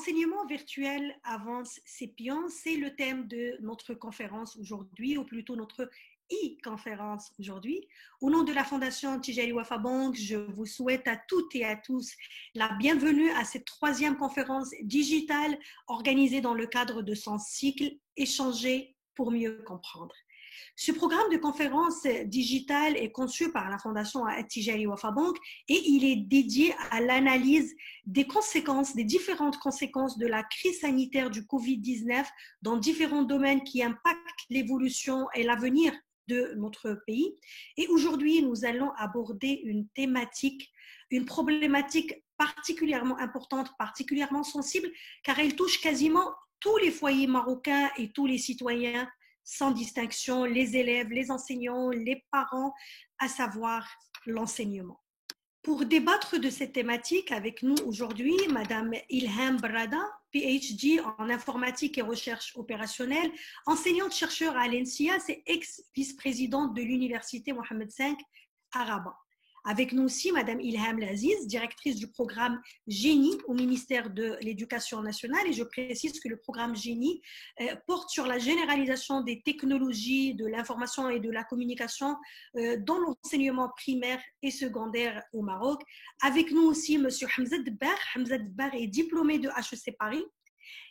L'enseignement virtuel avance ses pions, c'est le thème de notre conférence aujourd'hui, ou plutôt notre e-conférence aujourd'hui. Au nom de la Fondation Tijari Wafa Bank, je vous souhaite à toutes et à tous la bienvenue à cette troisième conférence digitale organisée dans le cadre de son cycle Échanger pour mieux comprendre. Ce programme de conférence digitale est conçu par la Fondation Tijari Wafa Bank et il est dédié à l'analyse des conséquences, des différentes conséquences de la crise sanitaire du Covid-19 dans différents domaines qui impactent l'évolution et l'avenir de notre pays. Et aujourd'hui, nous allons aborder une thématique, une problématique particulièrement importante, particulièrement sensible, car elle touche quasiment tous les foyers marocains et tous les citoyens sans distinction, les élèves, les enseignants, les parents, à savoir l'enseignement. Pour débattre de cette thématique avec nous aujourd'hui, Madame Ilham Brada, PhD en informatique et recherche opérationnelle, enseignante-chercheur à l'ENSIA, c'est ex-vice-présidente de l'Université Mohammed V à Rabat. Avec nous aussi, Madame Ilham Laziz, directrice du programme Génie au ministère de l'Éducation nationale. Et je précise que le programme Génie porte sur la généralisation des technologies de l'information et de la communication dans l'enseignement primaire et secondaire au Maroc. Avec nous aussi, Monsieur Hamza Dbar. Hamza Dbar est diplômé de HEC Paris.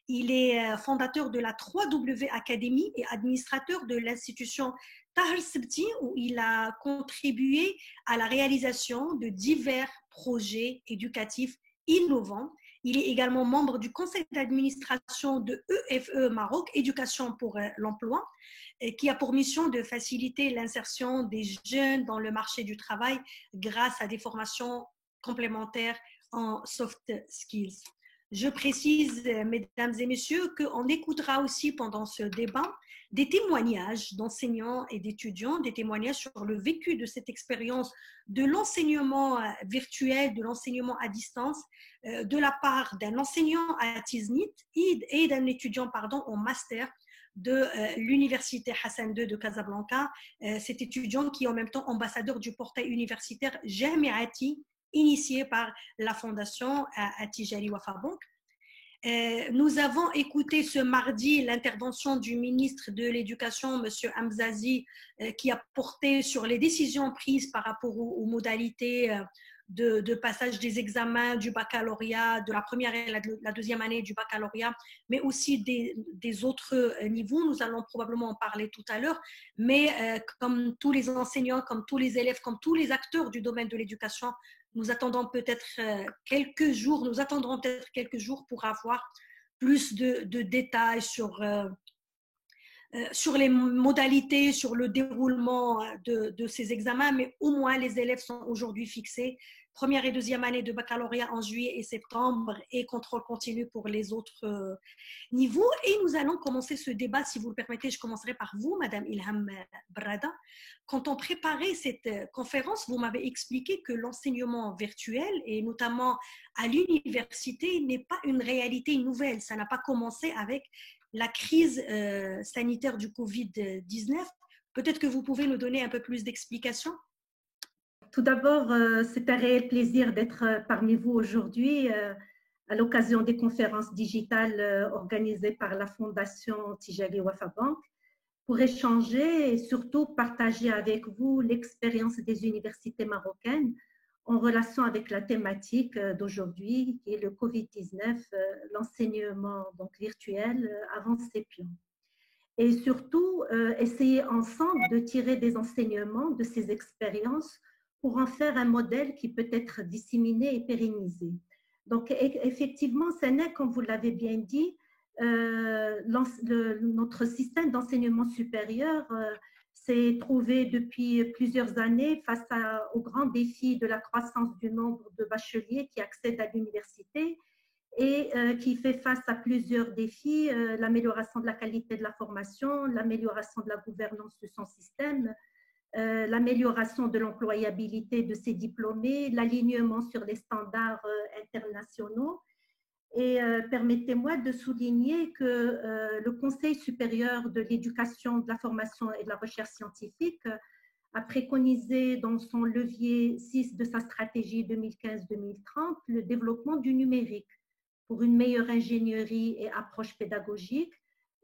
Il est fondateur de la 3W Academy et administrateur de l'institution Tahir Sebti, où il a contribué à la réalisation de divers projets éducatifs innovants. Il est également membre du conseil d'administration de EFE Maroc, Éducation pour l'emploi, qui a pour mission de faciliter l'insertion des jeunes dans le marché du travail grâce à des formations complémentaires en soft skills. Je précise, mesdames et messieurs, qu'on écoutera aussi pendant ce débat des témoignages d'enseignants et d'étudiants, des témoignages sur le vécu de cette expérience de l'enseignement virtuel, de l'enseignement à distance, de la part d'un enseignant à Tiznit et d'un étudiant en master de l'université Hassan II de Casablanca, cet étudiant qui est en même temps ambassadeur du portail universitaire Jamiati, initié par la Fondation Tijari Wafa Bank. Nous avons écouté ce mardi l'intervention du ministre de l'Éducation, M. Hamzazi, qui a porté sur les décisions prises par rapport aux modalités de passage des examens du baccalauréat, de la première et la deuxième année du baccalauréat, mais aussi des autres niveaux. Nous allons probablement en parler tout à l'heure, mais comme tous les enseignants, comme tous les élèves, comme tous les acteurs du domaine de l'éducation, nous attendrons peut-être quelques jours pour avoir plus de détails sur les modalités, sur le déroulement de ces examens, mais au moins les élèves sont aujourd'hui fixés. Première et deuxième année de baccalauréat en juillet et septembre et contrôle continu pour les autres niveaux. Et nous allons commencer ce débat, si vous le permettez, je commencerai par vous, Madame Ilham Brada. Quand on préparait cette conférence, vous m'avez expliqué que l'enseignement virtuel, et notamment à l'université, n'est pas une réalité nouvelle. Ça n'a pas commencé avec la crise sanitaire du Covid-19. Peut-être que vous pouvez nous donner un peu plus d'explications. Tout d'abord, c'est un réel plaisir d'être parmi vous aujourd'hui à l'occasion des conférences digitales organisées par la Fondation Tijari Wafa Bank pour échanger et surtout partager avec vous l'expérience des universités marocaines en relation avec la thématique d'aujourd'hui qui est le Covid-19, l'enseignement donc virtuel avance ses pions. Et surtout, essayer ensemble de tirer des enseignements de ces expériences pour en faire un modèle qui peut être disséminé et pérennisé. Donc, effectivement, ce n'est, comme vous l'avez bien dit, notre système d'enseignement supérieur s'est trouvé depuis plusieurs années face au grand défi de la croissance du nombre de bacheliers qui accèdent à l'université et qui fait face à plusieurs défis, l'amélioration de la qualité de la formation, l'amélioration de la gouvernance de son système, l'amélioration de l'employabilité de ses diplômés, l'alignement sur les standards internationaux. Et permettez-moi de souligner que le Conseil supérieur de l'éducation, de la formation et de la recherche scientifique a préconisé dans son levier 6 de sa stratégie 2015-2030 le développement du numérique pour une meilleure ingénierie et approche pédagogique,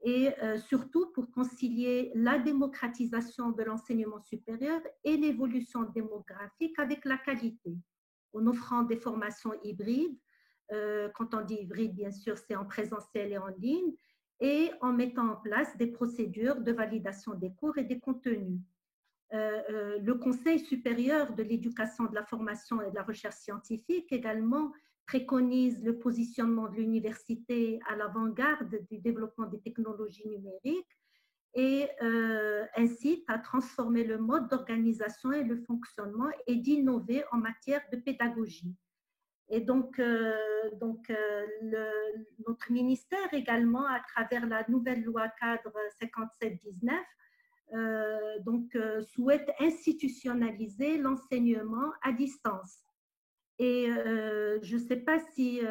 et surtout pour concilier la démocratisation de l'enseignement supérieur et l'évolution démographique avec la qualité, en offrant des formations hybrides. Quand on dit hybride, bien sûr, c'est en présentiel et en ligne, et en mettant en place des procédures de validation des cours et des contenus. Le Conseil supérieur de l'éducation, de la formation et de la recherche scientifique également préconise le positionnement de l'université à l'avant-garde du développement des technologies numériques et incite à transformer le mode d'organisation et le fonctionnement et d'innover en matière de pédagogie. Et donc, notre ministère également, à travers la nouvelle loi cadre 57-19, souhaite institutionnaliser l'enseignement à distance. Et je ne sais pas si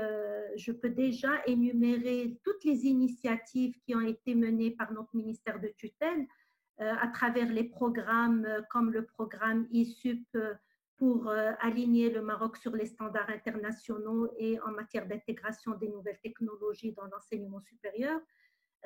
je peux déjà énumérer toutes les initiatives qui ont été menées par notre ministère de tutelle à travers les programmes comme le programme ISUP pour aligner le Maroc sur les standards internationaux et en matière d'intégration des nouvelles technologies dans l'enseignement supérieur,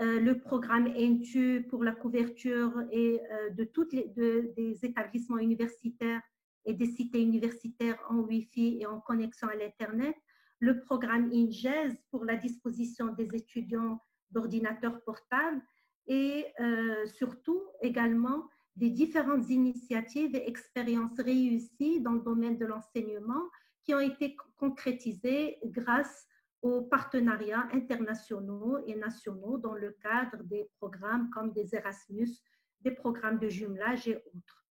le programme ENTU pour la couverture et des établissements universitaires et des cités universitaires en Wi-Fi et en connexion à l'Internet, le programme INGES pour la disposition des étudiants d'ordinateurs portables et surtout également des différentes initiatives et expériences réussies dans le domaine de l'enseignement qui ont été concrétisées grâce aux partenariats internationaux et nationaux dans le cadre des programmes comme des Erasmus, des programmes de jumelage et autres.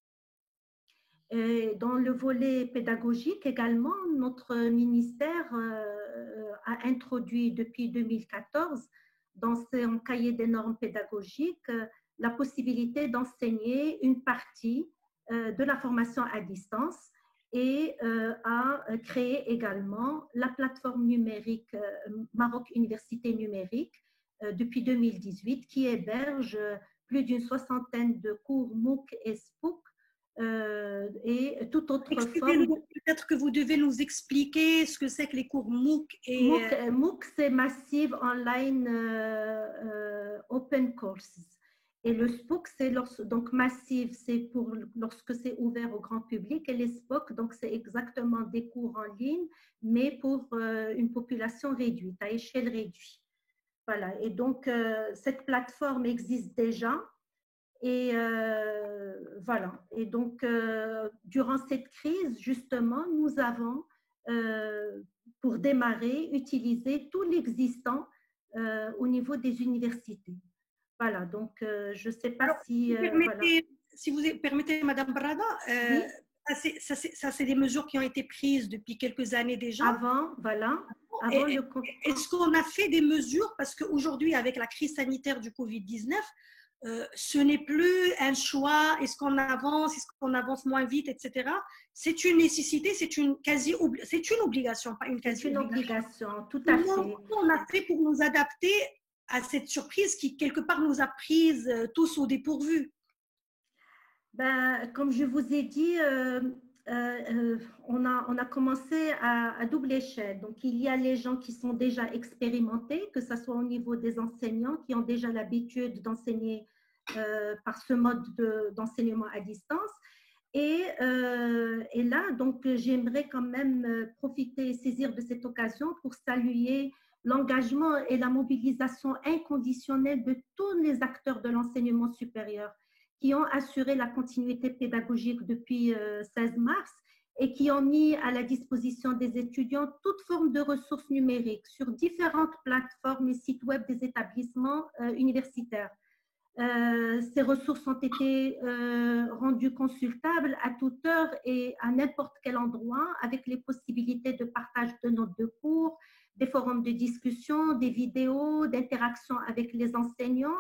Et dans le volet pédagogique également, notre ministère a introduit depuis 2014 dans son cahier des normes pédagogiques la possibilité d'enseigner une partie de la formation à distance et a créé également la plateforme numérique Maroc Université Numérique depuis 2018 qui héberge plus d'une soixantaine de cours MOOC et SPOOC et toute autre forme. Peut-être que vous devez nous expliquer ce que c'est que les cours MOOC et… MOOC, c'est Massive Online Open Courses. Et le SPOOC, c'est donc Massive, c'est pour lorsque c'est ouvert au grand public. Et les SPOOC, donc c'est exactement des cours en ligne, mais pour une population réduite, à échelle réduite. Voilà. Et donc, cette plateforme existe déjà. Et voilà. Et donc, durant cette crise, justement, nous avons, pour démarrer, utilisé tout l'existant au niveau des universités. Voilà. Donc, je ne sais pas. Alors, si vous permettez, Madame Brada, oui. Ça, c'est des mesures qui ont été prises depuis quelques années déjà. Avant, voilà. Avant est-ce qu'on a fait des mesures? Parce qu'aujourd'hui, avec la crise sanitaire du Covid-19, ce n'est plus un choix, est-ce qu'on avance moins vite, etc. C'est une nécessité, c'est une obligation, pas une quasi-obligation. C'est une obligation, tout à fait. Comment on a fait pour nous adapter à cette surprise qui, quelque part, nous a prises tous au dépourvu? Ben, comme je vous ai dit, on a commencé à double échelle. Donc, il y a les gens qui sont déjà expérimentés, que ce soit au niveau des enseignants qui ont déjà l'habitude d'enseigner par ce mode d'enseignement à distance. Et là, donc, j'aimerais quand même profiter et saisir de cette occasion pour saluer l'engagement et la mobilisation inconditionnelle de tous les acteurs de l'enseignement supérieur qui ont assuré la continuité pédagogique depuis 16 mars et qui ont mis à la disposition des étudiants toute forme de ressources numériques sur différentes plateformes et sites web des établissements universitaires. Ces ressources ont été rendues consultables à toute heure et à n'importe quel endroit avec les possibilités de partage de notes de cours, des forums de discussion, des vidéos, d'interaction avec les enseignants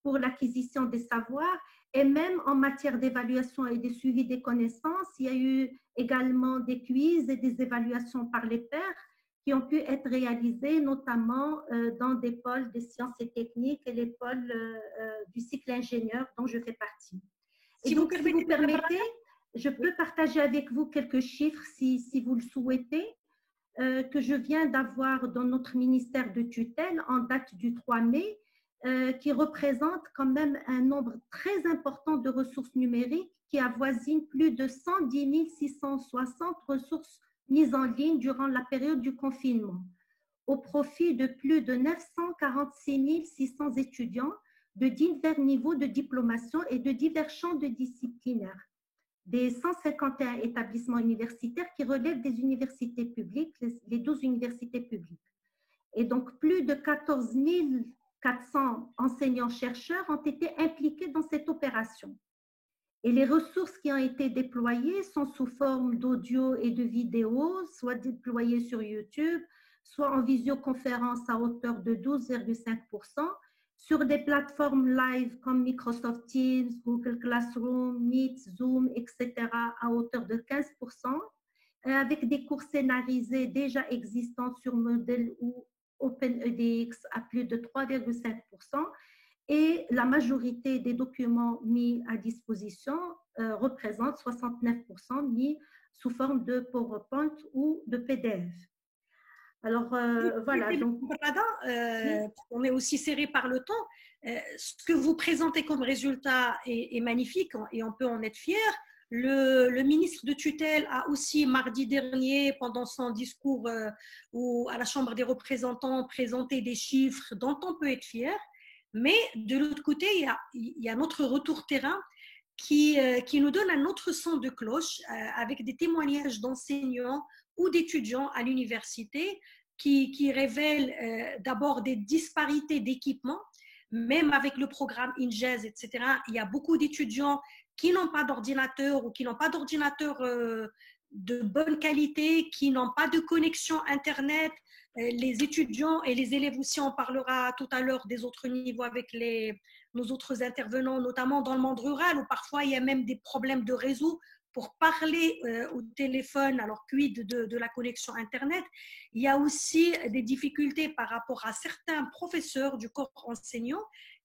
pour l'acquisition des savoirs. Et même en matière d'évaluation et de suivi des connaissances, il y a eu également des quiz et des évaluations par les pairs qui ont pu être réalisées, notamment dans des pôles de sciences et techniques et les pôles du cycle ingénieur dont je fais partie. Et donc, si vous permettez, je peux partager avec vous quelques chiffres si vous le souhaitez. que je viens d'avoir dans notre ministère de tutelle en date du 3 mai, qui représente quand même un nombre très important de ressources numériques qui avoisine plus de 110 660 ressources mises en ligne durant la période du confinement, au profit de plus de 946 600 étudiants de divers niveaux de diplomation et de divers champs de disciplinaires, des 151 établissements universitaires qui relèvent des universités publiques, les 12 universités publiques. Et donc, plus de 14 400 enseignants-chercheurs ont été impliqués dans cette opération. Et les ressources qui ont été déployées sont sous forme d'audio et de vidéo, soit déployées sur YouTube, soit en visioconférence à hauteur de 12,5%, sur des plateformes live comme Microsoft Teams, Google Classroom, Meet, Zoom, etc., à hauteur de 15%, avec des cours scénarisés déjà existants sur Moodle ou OpenEDX à plus de 3,5%, et la majorité des documents mis à disposition représente 69% mis sous forme de PowerPoint ou de PDF. Alors, voilà. Donc, on est aussi serré par le temps. Ce que vous présentez comme résultat est magnifique et on peut en être fier. Le ministre de tutelle a aussi, mardi dernier, pendant son discours à la Chambre des représentants, présenté des chiffres dont on peut être fier. Mais de l'autre côté, il y a notre retour terrain qui nous donne un autre son de cloche avec des témoignages d'enseignants ou d'étudiants à l'université qui révèlent d'abord des disparités d'équipement, même avec le programme INJES, etc. Il y a beaucoup d'étudiants qui n'ont pas d'ordinateur ou qui n'ont pas d'ordinateur de bonne qualité, qui n'ont pas de connexion Internet. Les étudiants et les élèves aussi, on parlera tout à l'heure des autres niveaux avec nos autres intervenants, notamment dans le monde rural, où parfois il y a même des problèmes de réseau pour parler au téléphone, alors quid de la connexion Internet. Il y a aussi des difficultés par rapport à certains professeurs du corps enseignant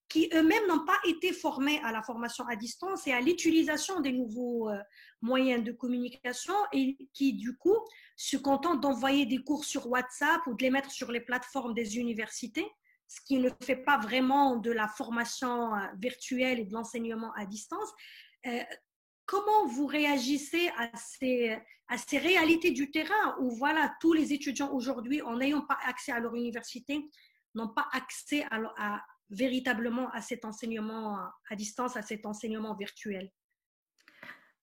qui eux-mêmes n'ont pas été formés à la formation à distance et à l'utilisation des nouveaux moyens de communication et qui, du coup, se contentent d'envoyer des cours sur WhatsApp ou de les mettre sur les plateformes des universités, ce qui ne fait pas vraiment de la formation virtuelle et de l'enseignement à distance. Comment vous réagissez à ces réalités du terrain où voilà, tous les étudiants aujourd'hui, en n'ayant pas accès à leur université, n'ont pas accès véritablement à cet enseignement à distance, à cet enseignement virtuel?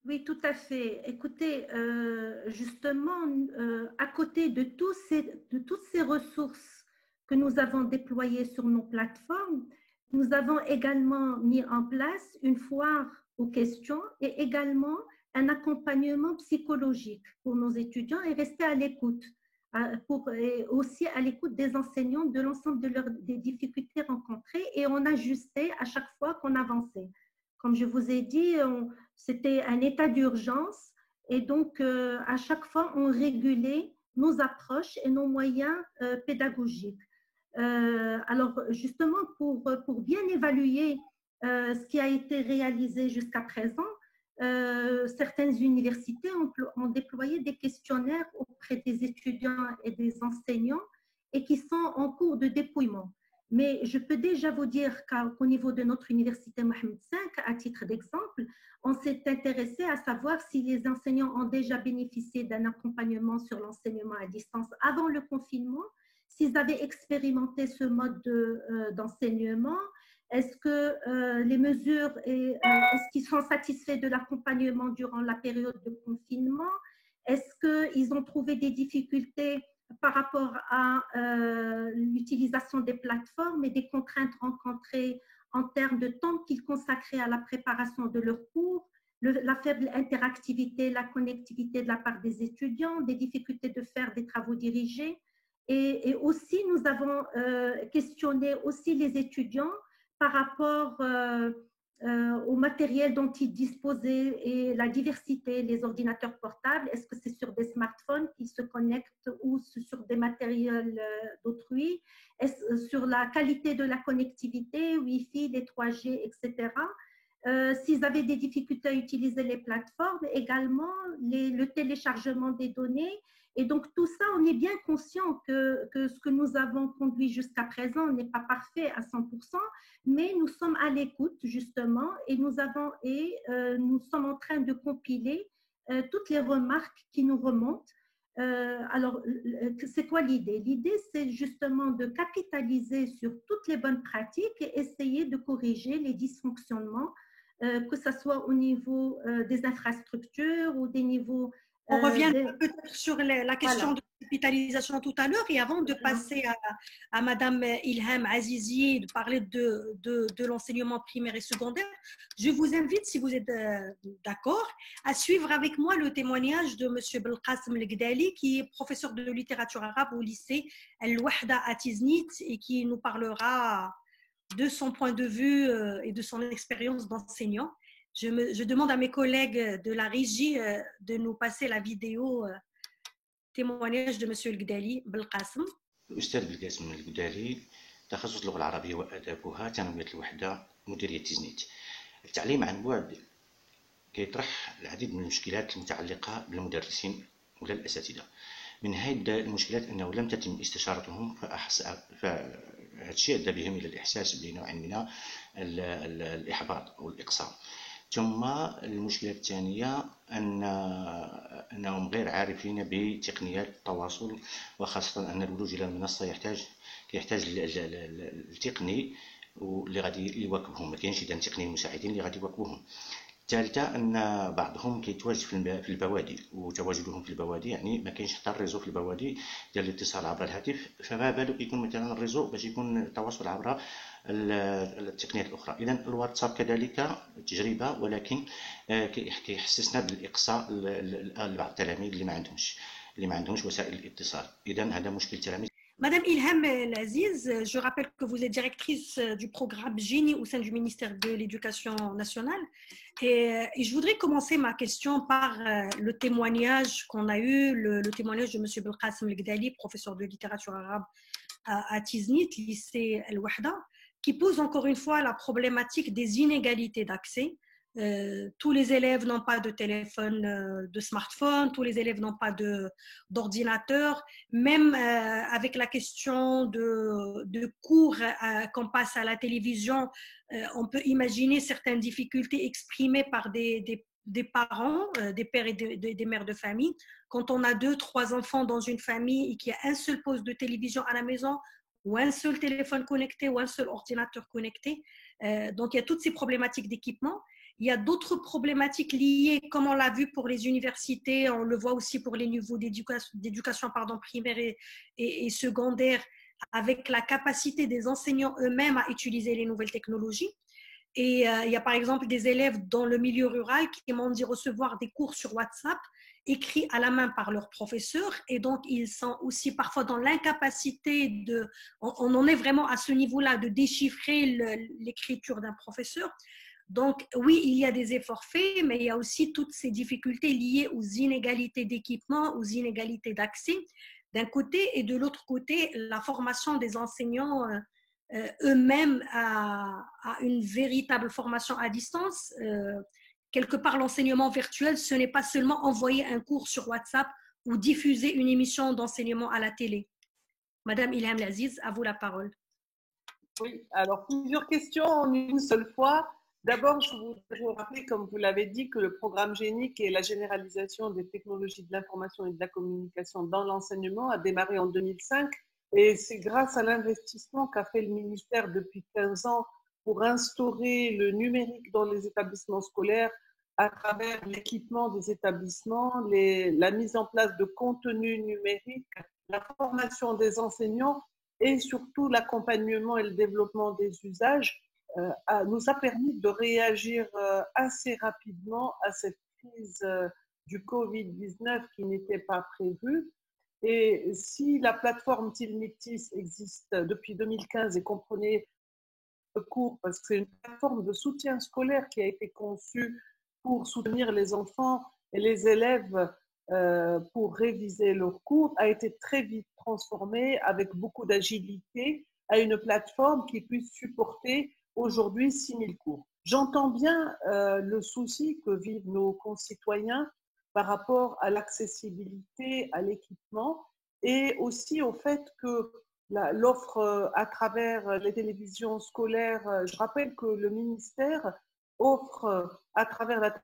Oui, tout à fait. Écoutez, justement, à côté de toutes ces ressources que nous avons déployées sur nos plateformes, nous avons également mis en place une foire aux questions et également un accompagnement psychologique pour nos étudiants et rester à l'écoute, et aussi à l'écoute des enseignants de l'ensemble des difficultés rencontrées, et on ajustait à chaque fois qu'on avançait. Comme je vous ai dit, c'était un état d'urgence et donc à chaque fois on régulait nos approches et nos moyens pédagogiques. Alors justement pour bien évaluer ce qui a été réalisé jusqu'à présent, certaines universités ont déployé des questionnaires auprès des étudiants et des enseignants et qui sont en cours de dépouillement. Mais je peux déjà vous dire qu'au niveau de notre université Mohamed V, à titre d'exemple, on s'est intéressé à savoir si les enseignants ont déjà bénéficié d'un accompagnement sur l'enseignement à distance avant le confinement, s'ils avaient expérimenté ce mode d'enseignement. Est-ce que les mesures, est-ce qu'ils sont satisfaits de l'accompagnement durant la période de confinement? Est-ce qu'ils ont trouvé des difficultés par rapport à l'utilisation des plateformes et des contraintes rencontrées en termes de temps qu'ils consacraient à la préparation de leurs cours, la faible interactivité, la connectivité de la part des étudiants, des difficultés de faire des travaux dirigés. Et aussi, nous avons questionné aussi les étudiants par rapport au matériel dont ils disposaient et la diversité, les ordinateurs portables, est-ce que c'est sur des smartphones qui se connectent ou sur des matériels d'autrui, sur la qualité de la connectivité, Wi-Fi, les 3G, etc. S'ils avaient des difficultés à utiliser les plateformes, également le téléchargement des données Et donc, tout ça, on est bien conscient que ce que nous avons conduit jusqu'à présent n'est pas parfait à 100%, mais nous sommes à l'écoute, justement, et nous sommes en train de compiler toutes les remarques qui nous remontent. Alors, c'est quoi l'idée? L'idée, c'est justement de capitaliser sur toutes les bonnes pratiques et essayer de corriger les dysfonctionnements, que ce soit au niveau des infrastructures ou des niveaux… On revient peut-être sur la question Voilà. de l'hospitalisation tout à l'heure, et avant de passer à Madame Ilham Azizi, de parler de l'enseignement primaire et secondaire, je vous invite, si vous êtes d'accord, à suivre avec moi le témoignage de Monsieur Belqasem El-Gdali, qui est professeur de littérature arabe au lycée Al-Wahda à Tiznit, et qui nous parlera de son point de vue et de son expérience d'enseignant. Je demande à mes collègues de la régie de nous passer la vidéo témoignage de Monsieur El-Gdali Belqasem. الأستاذ بالقاسم القدالي، تخصص اللغة العربية وآدابها، ثانوية الوحدة، مديرية تيزنيت. التعليم عن بعد كيطرح العديد من المشكلات المتعلقة بالمدرسين ولا الأساتذة. من هذه المشكلات أنه لم تتم استشارتهم، فهذا الشيء أدى بهم إلى الإحساس بنوع من الإحباط أو الإقصاء. ثم المشكلة الثانية أنهم غير عارفين بتقنيات التواصل، وخاصة أن الولوج إلى المنصة يحتاج التقني اللي غادي يواكبهم، ما كاينش إذا تقنيين مساعدين اللي غادي يواكبوهم. الثالثة أن بعضهم كيتواجد في البوادي، وتواجدهم في البوادي يعني ما كاينش حتى الريزو في البوادي ديال الاتصال عبر الهاتف، فما بالك يكون مثلا الريزو باش يكون التواصل عبر التقنيات الأخرى. إذن الواتساب كذلك تجربة، ولكن كيحسسنا بالإقصاء لبعض التلاميذ اللي ما عندهمش وسائل الاتصال. إذن هذا مشكل التلاميذ. Madame Ilham El-Aziz, je rappelle que vous êtes directrice du programme Génie au sein du ministère de l'Éducation nationale. Et je voudrais commencer ma question par le témoignage qu'on a eu, le témoignage de M. Belqasem El-Gdali, professeur de littérature arabe à Tiznit, lycée Al-Wahda, qui pose encore une fois la problématique des inégalités d'accès. Tous les élèves n'ont pas de téléphone, de smartphone, tous les élèves n'ont pas d'ordinateur, même avec la question de cours qu'on passe à la télévision, on peut imaginer certaines difficultés exprimées par des parents, des pères et des mères de famille. Quand on a 2-3 enfants dans une famille et qu'il y a un seul poste de télévision à la maison, ou un seul téléphone connecté, ou un seul ordinateur connecté, donc il y a toutes ces problématiques d'équipement. Il y a d'autres problématiques liées, comme on l'a vu pour les universités, on le voit aussi pour les niveaux d'éducation primaire et secondaire, avec la capacité des enseignants eux-mêmes à utiliser les nouvelles technologies. Et il y a par exemple des élèves dans le milieu rural qui m'ont dit recevoir des cours sur WhatsApp écrits à la main par leurs professeurs, et donc ils sont aussi parfois dans l'incapacité on en est vraiment à ce niveau-là de déchiffrer l'écriture d'un professeur. Donc, oui, il y a des efforts faits, mais il y a aussi toutes ces difficultés liées aux inégalités d'équipement, aux inégalités d'accès, d'un côté, et de l'autre côté, la formation des enseignants eux-mêmes à une véritable formation à distance. Quelque part, l'enseignement virtuel, ce n'est pas seulement envoyer un cours sur WhatsApp ou diffuser une émission d'enseignement à la télé. Madame Ilham El-Aziz, à vous la parole. Oui, alors plusieurs questions en une seule fois. D'abord, je voudrais vous rappeler, comme vous l'avez dit, que le programme Génie, qui est la généralisation des technologies de l'information et de la communication dans l'enseignement, a démarré en 2005. Et c'est grâce à l'investissement qu'a fait le ministère depuis 15 ans pour instaurer le numérique dans les établissements scolaires à travers l'équipement des établissements, la mise en place de contenus numériques, la formation des enseignants et surtout l'accompagnement et le développement des usages. Nous a permis de réagir assez rapidement à cette crise du Covid-19 qui n'était pas prévue. Et si la plateforme Tilmitis existe depuis 2015 et comprenait le cours, parce que c'est une plateforme de soutien scolaire qui a été conçue pour soutenir les enfants et les élèves pour réviser leurs cours, a été très vite transformée avec beaucoup d'agilité à une plateforme qui puisse supporter aujourd'hui 6000 cours. J'entends bien le souci que vivent nos concitoyens par rapport à l'accessibilité à l'équipement et aussi au fait que l'offre à travers les télévisions scolaires, je rappelle que le ministère offre à travers la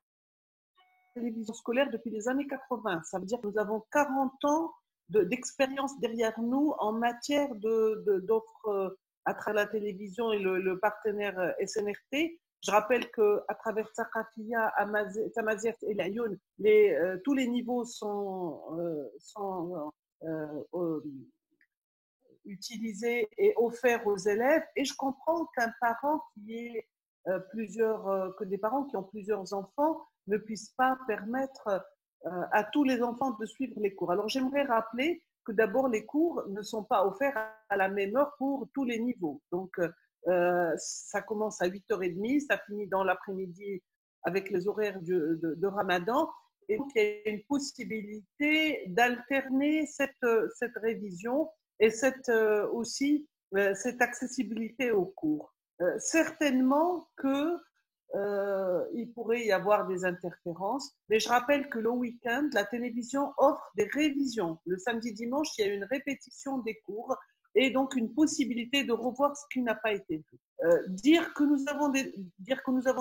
télévision scolaire depuis les années 80. Ça veut dire que nous avons 40 ans d'expérience derrière nous en matière d'offres à travers la télévision et le partenaire SNRT. Je rappelle qu'à travers Thaqafia, Tamazight et l'Ayoun, tous les niveaux sont utilisés et offerts aux élèves. Et je comprends qu'un parent que des parents qui ont plusieurs enfants ne puissent pas permettre à tous les enfants de suivre les cours. Alors j'aimerais rappeler que d'abord les cours ne sont pas offerts à la même heure pour tous les niveaux. Donc ça commence à 8h30, ça finit dans l'après-midi avec les horaires de Ramadan. Et donc il y a une possibilité d'alterner cette révision et aussi cette accessibilité aux cours. Certainement que il pourrait y avoir des interférences, mais je rappelle que le week-end, la télévision offre des révisions. Le samedi, dimanche, il y a une répétition des cours et donc une possibilité de revoir ce qui n'a pas été vu. Dire que nous avons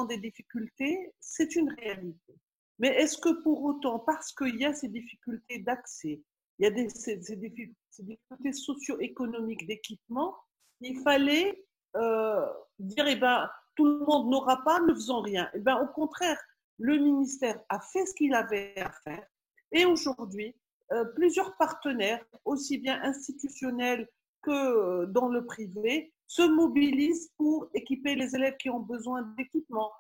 des difficultés, c'est une réalité. Mais est-ce que pour autant, parce qu'il y a ces difficultés d'accès, il y a ces difficultés socio-économiques d'équipement, il fallait dire, eh ben, tout le monde n'aura pas, ne faisons rien. Eh ben, au contraire, le ministère a fait ce qu'il avait à faire. Et aujourd'hui, plusieurs partenaires, aussi bien institutionnels que dans le privé, se mobilisent pour équiper les élèves qui ont besoin d'équipement.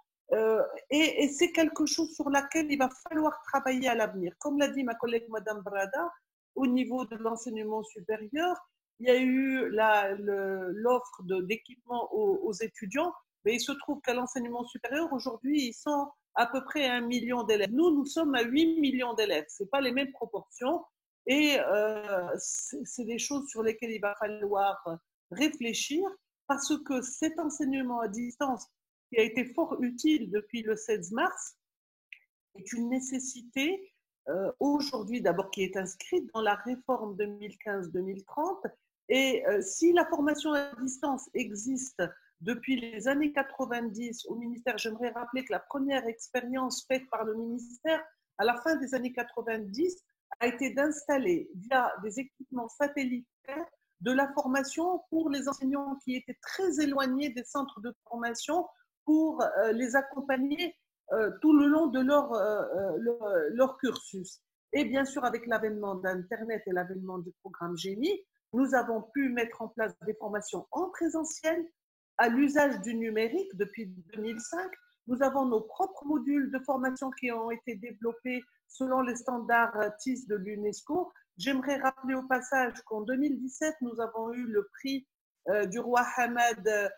Et c'est quelque chose sur laquelle il va falloir travailler à l'avenir. Comme l'a dit ma collègue Madame Brada, au niveau de l'enseignement supérieur, il y a eu l'offre d'équipement aux étudiants, mais il se trouve qu'à l'enseignement supérieur, aujourd'hui, ils sont à peu près à 1 million d'élèves. Nous sommes à 8 millions d'élèves. Ce n'est pas les mêmes proportions. Et c'est des choses sur lesquelles il va falloir réfléchir parce que cet enseignement à distance qui a été fort utile depuis le 16 mars est une nécessité aujourd'hui d'abord qui est inscrite dans la réforme 2015-2030 et si la formation à distance existe depuis les années 90 au ministère, j'aimerais rappeler que la première expérience faite par le ministère à la fin des années 90 a été d'installer via des équipements satellitaires de la formation pour les enseignants qui étaient très éloignés des centres de formation pour les accompagner tout le long de leur cursus. Et bien sûr, avec l'avènement d'Internet et l'avènement du programme Génie, nous avons pu mettre en place des formations en présentiel à l'usage du numérique depuis 2005. Nous avons nos propres modules de formation qui ont été développés selon les standards TIS de l'UNESCO. J'aimerais rappeler au passage qu'en 2017, nous avons eu le prix du roi Hamad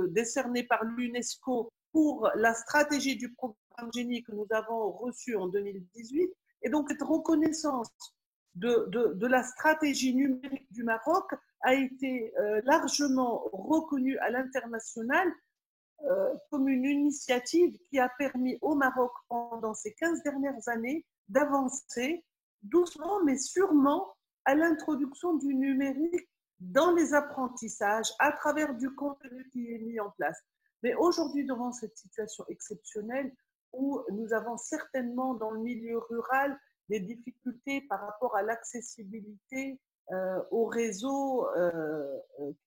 décerné par l'UNESCO pour la stratégie du programme Génie que nous avons reçu en 2018. Et donc, cette reconnaissance de la stratégie numérique du Maroc a été largement reconnue à l'international comme une initiative qui a permis au Maroc pendant ces 15 dernières années d'avancer doucement mais sûrement à l'introduction du numérique dans les apprentissages à travers du contenu qui est mis en place. Mais aujourd'hui, devant cette situation exceptionnelle où nous avons certainement dans le milieu rural des difficultés par rapport à l'accessibilité au réseau,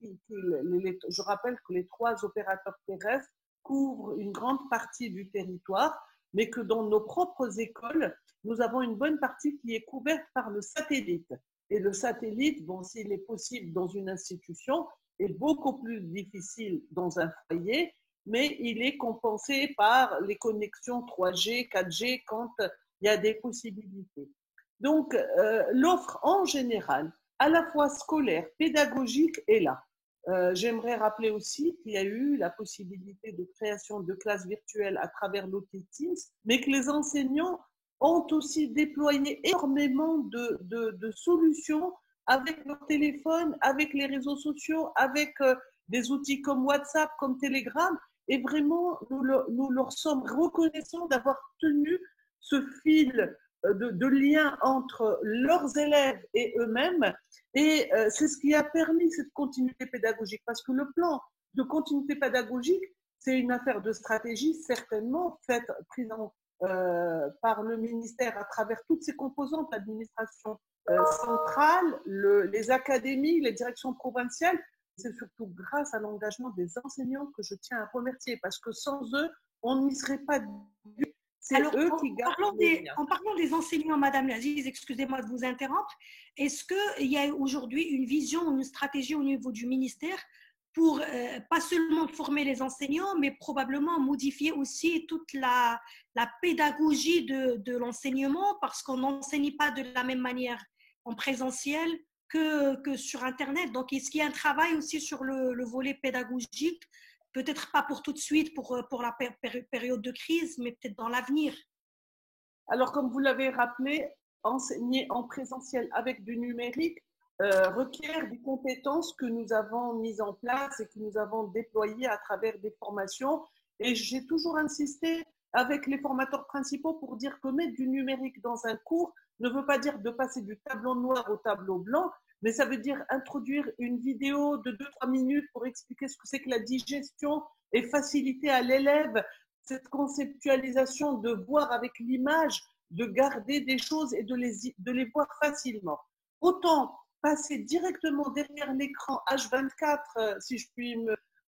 je rappelle que les 3 opérateurs terrestres couvrent une grande partie du territoire, mais que dans nos propres écoles, nous avons une bonne partie qui est couverte par le satellite. Et le satellite, bon, s'il est possible dans une institution, est beaucoup plus difficile dans un foyer, mais il est compensé par les connexions 3G, 4G quand il y a des possibilités. Donc, l'offre en général, à la fois scolaire, pédagogique, est là. J'aimerais rappeler aussi qu'il y a eu la possibilité de création de classes virtuelles à travers l'OT Teams, mais que les enseignants ont aussi déployé énormément de solutions avec leur téléphone, avec les réseaux sociaux, avec des outils comme WhatsApp, comme Telegram. Et vraiment, nous leur sommes reconnaissants d'avoir tenu ce fil de lien entre leurs élèves et eux-mêmes. Et c'est ce qui a permis cette continuité pédagogique. Parce que le plan de continuité pédagogique, c'est une affaire de stratégie, certainement, prise par le ministère à travers toutes ses composantes, l'administration centrale, les académies, les directions provinciales. C'est surtout grâce à l'engagement des enseignants que je tiens à remercier, parce que sans eux, on n'y serait pas dû. C'est eux qui gardent en parlant des enseignants, Madame Aziz, excusez-moi de vous interrompre, est-ce qu'il y a aujourd'hui une vision, une stratégie au niveau du ministère pour pas seulement former les enseignants, mais probablement modifier aussi toute la pédagogie de l'enseignement, parce qu'on n'enseigne pas de la même manière en présentiel que sur Internet. Donc, est-ce qu'il y a un travail aussi sur le volet pédagogique? Peut-être pas pour tout de suite, pour la période de crise, mais peut-être dans l'avenir. Alors, comme vous l'avez rappelé, enseigner en présentiel avec du numérique requiert des compétences que nous avons mises en place et que nous avons déployées à travers des formations. Et j'ai toujours insisté avec les formateurs principaux pour dire que mettre du numérique dans un cours ne veut pas dire de passer du tableau noir au tableau blanc, mais ça veut dire introduire une vidéo de 2-3 minutes pour expliquer ce que c'est que la digestion et faciliter à l'élève cette conceptualisation de voir avec l'image, de garder des choses et de les voir facilement. Autant passer directement derrière l'écran H24, si je puis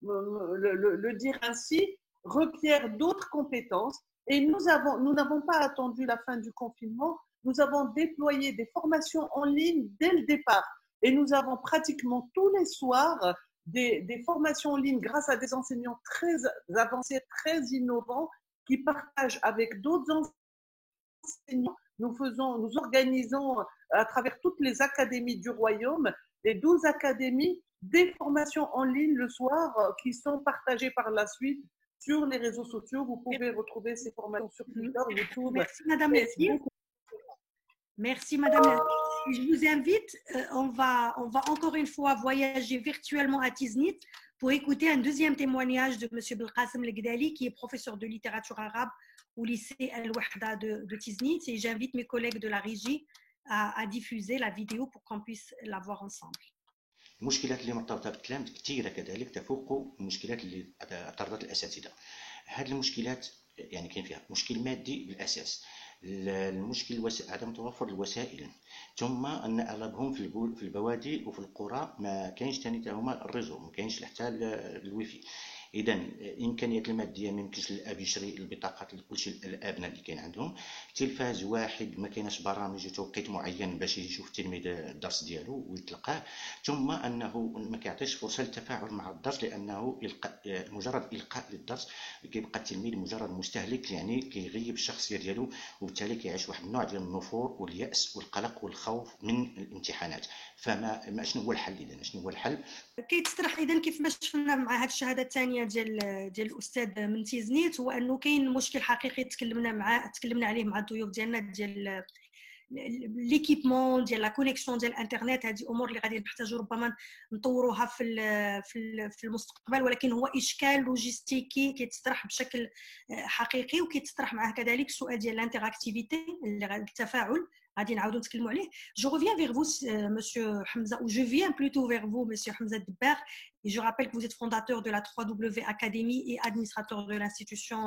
le dire ainsi, requiert d'autres compétences. Et nous n'avons pas attendu la fin du confinement, nous avons déployé des formations en ligne dès le départ. Et nous avons pratiquement tous les soirs des formations en ligne grâce à des enseignants très avancés, très innovants, qui partagent avec d'autres enseignants. Nous organisons à travers toutes les académies du royaume, les 12 académies, des formations en ligne le soir qui sont partagées par la suite sur les réseaux sociaux. Vous pouvez retrouver ces formations sur Twitter, YouTube. Merci, Madame Lassier. Merci, Madame Lassier. Je vous invite, on va encore une fois voyager virtuellement à Tiznit pour écouter un deuxième témoignage de M. Belkacem Legdali, qui est professeur de littérature arabe au lycée Al-Wahda de Tiznit. Et j'invite mes collègues de la régie à diffuser la vidéo pour qu'on puisse la voir ensemble. المشكلات اللي مرتبطه بالكلام كثيره كذلك تفوق المشكلات اللي تعرضت الاساتذه. هذه المشكلات يعني كاين فيها مشكل مادي بالاساس، المشكل عدم توفر الوسائل، ثم ان اغلبهم في البوادي وفي القرى ما كاينش ثاني حتى هما الريزو، ما كاينش حتى الويفي. اذا الامكانيات الماديه ما يمكنش للاب يشري البطاقات لكلشي الابناء اللي كاين عندهم، تلفاز واحد ما كايناش برامج وتوقيت معين باش يشوف التلميذ الدرس ديالو ويتلقاه، ثم انه ما كيعطيش فرصه للتفاعل مع الدرس، لانه مجرد القاء للدرس كيبقى التلميذ مجرد مستهلك، يعني كيغيب الشخصيه ديالو، وبالتالي كيعيش واحد النوع ديال النفور والياس والقلق والخوف من الامتحانات. فما شنو هو الحل اذا؟ شنو هو الحل؟ كيتطرح اذا كيف ما شفنا مع هذه الشهاده الثانيه ديال الاستاذ من تيزنيت، هو انه كاين مشكل حقيقي تكلمنا عليه مع الضيوف ديالنا، ديال ليكيبمون، ديال لا كونيكسيون ديال الانترنت. هذه امور اللي غادي نحتاجوا ربما نطوروها في المستقبل، ولكن هو اشكال لوجيستيكي كيتطرح بشكل حقيقي، وكيتطرح معه كذلك السؤال ديال الانتراكتيفيتي، التفاعل غادي نعاودوا نتكلموا عليه. جو reviens vers vous monsieur Hamza, ou je viens plutôt vers vous monsieur Hamza Dibbar, et je rappelle que vous êtes fondateur de la 3W Academy et administrateur de l'institution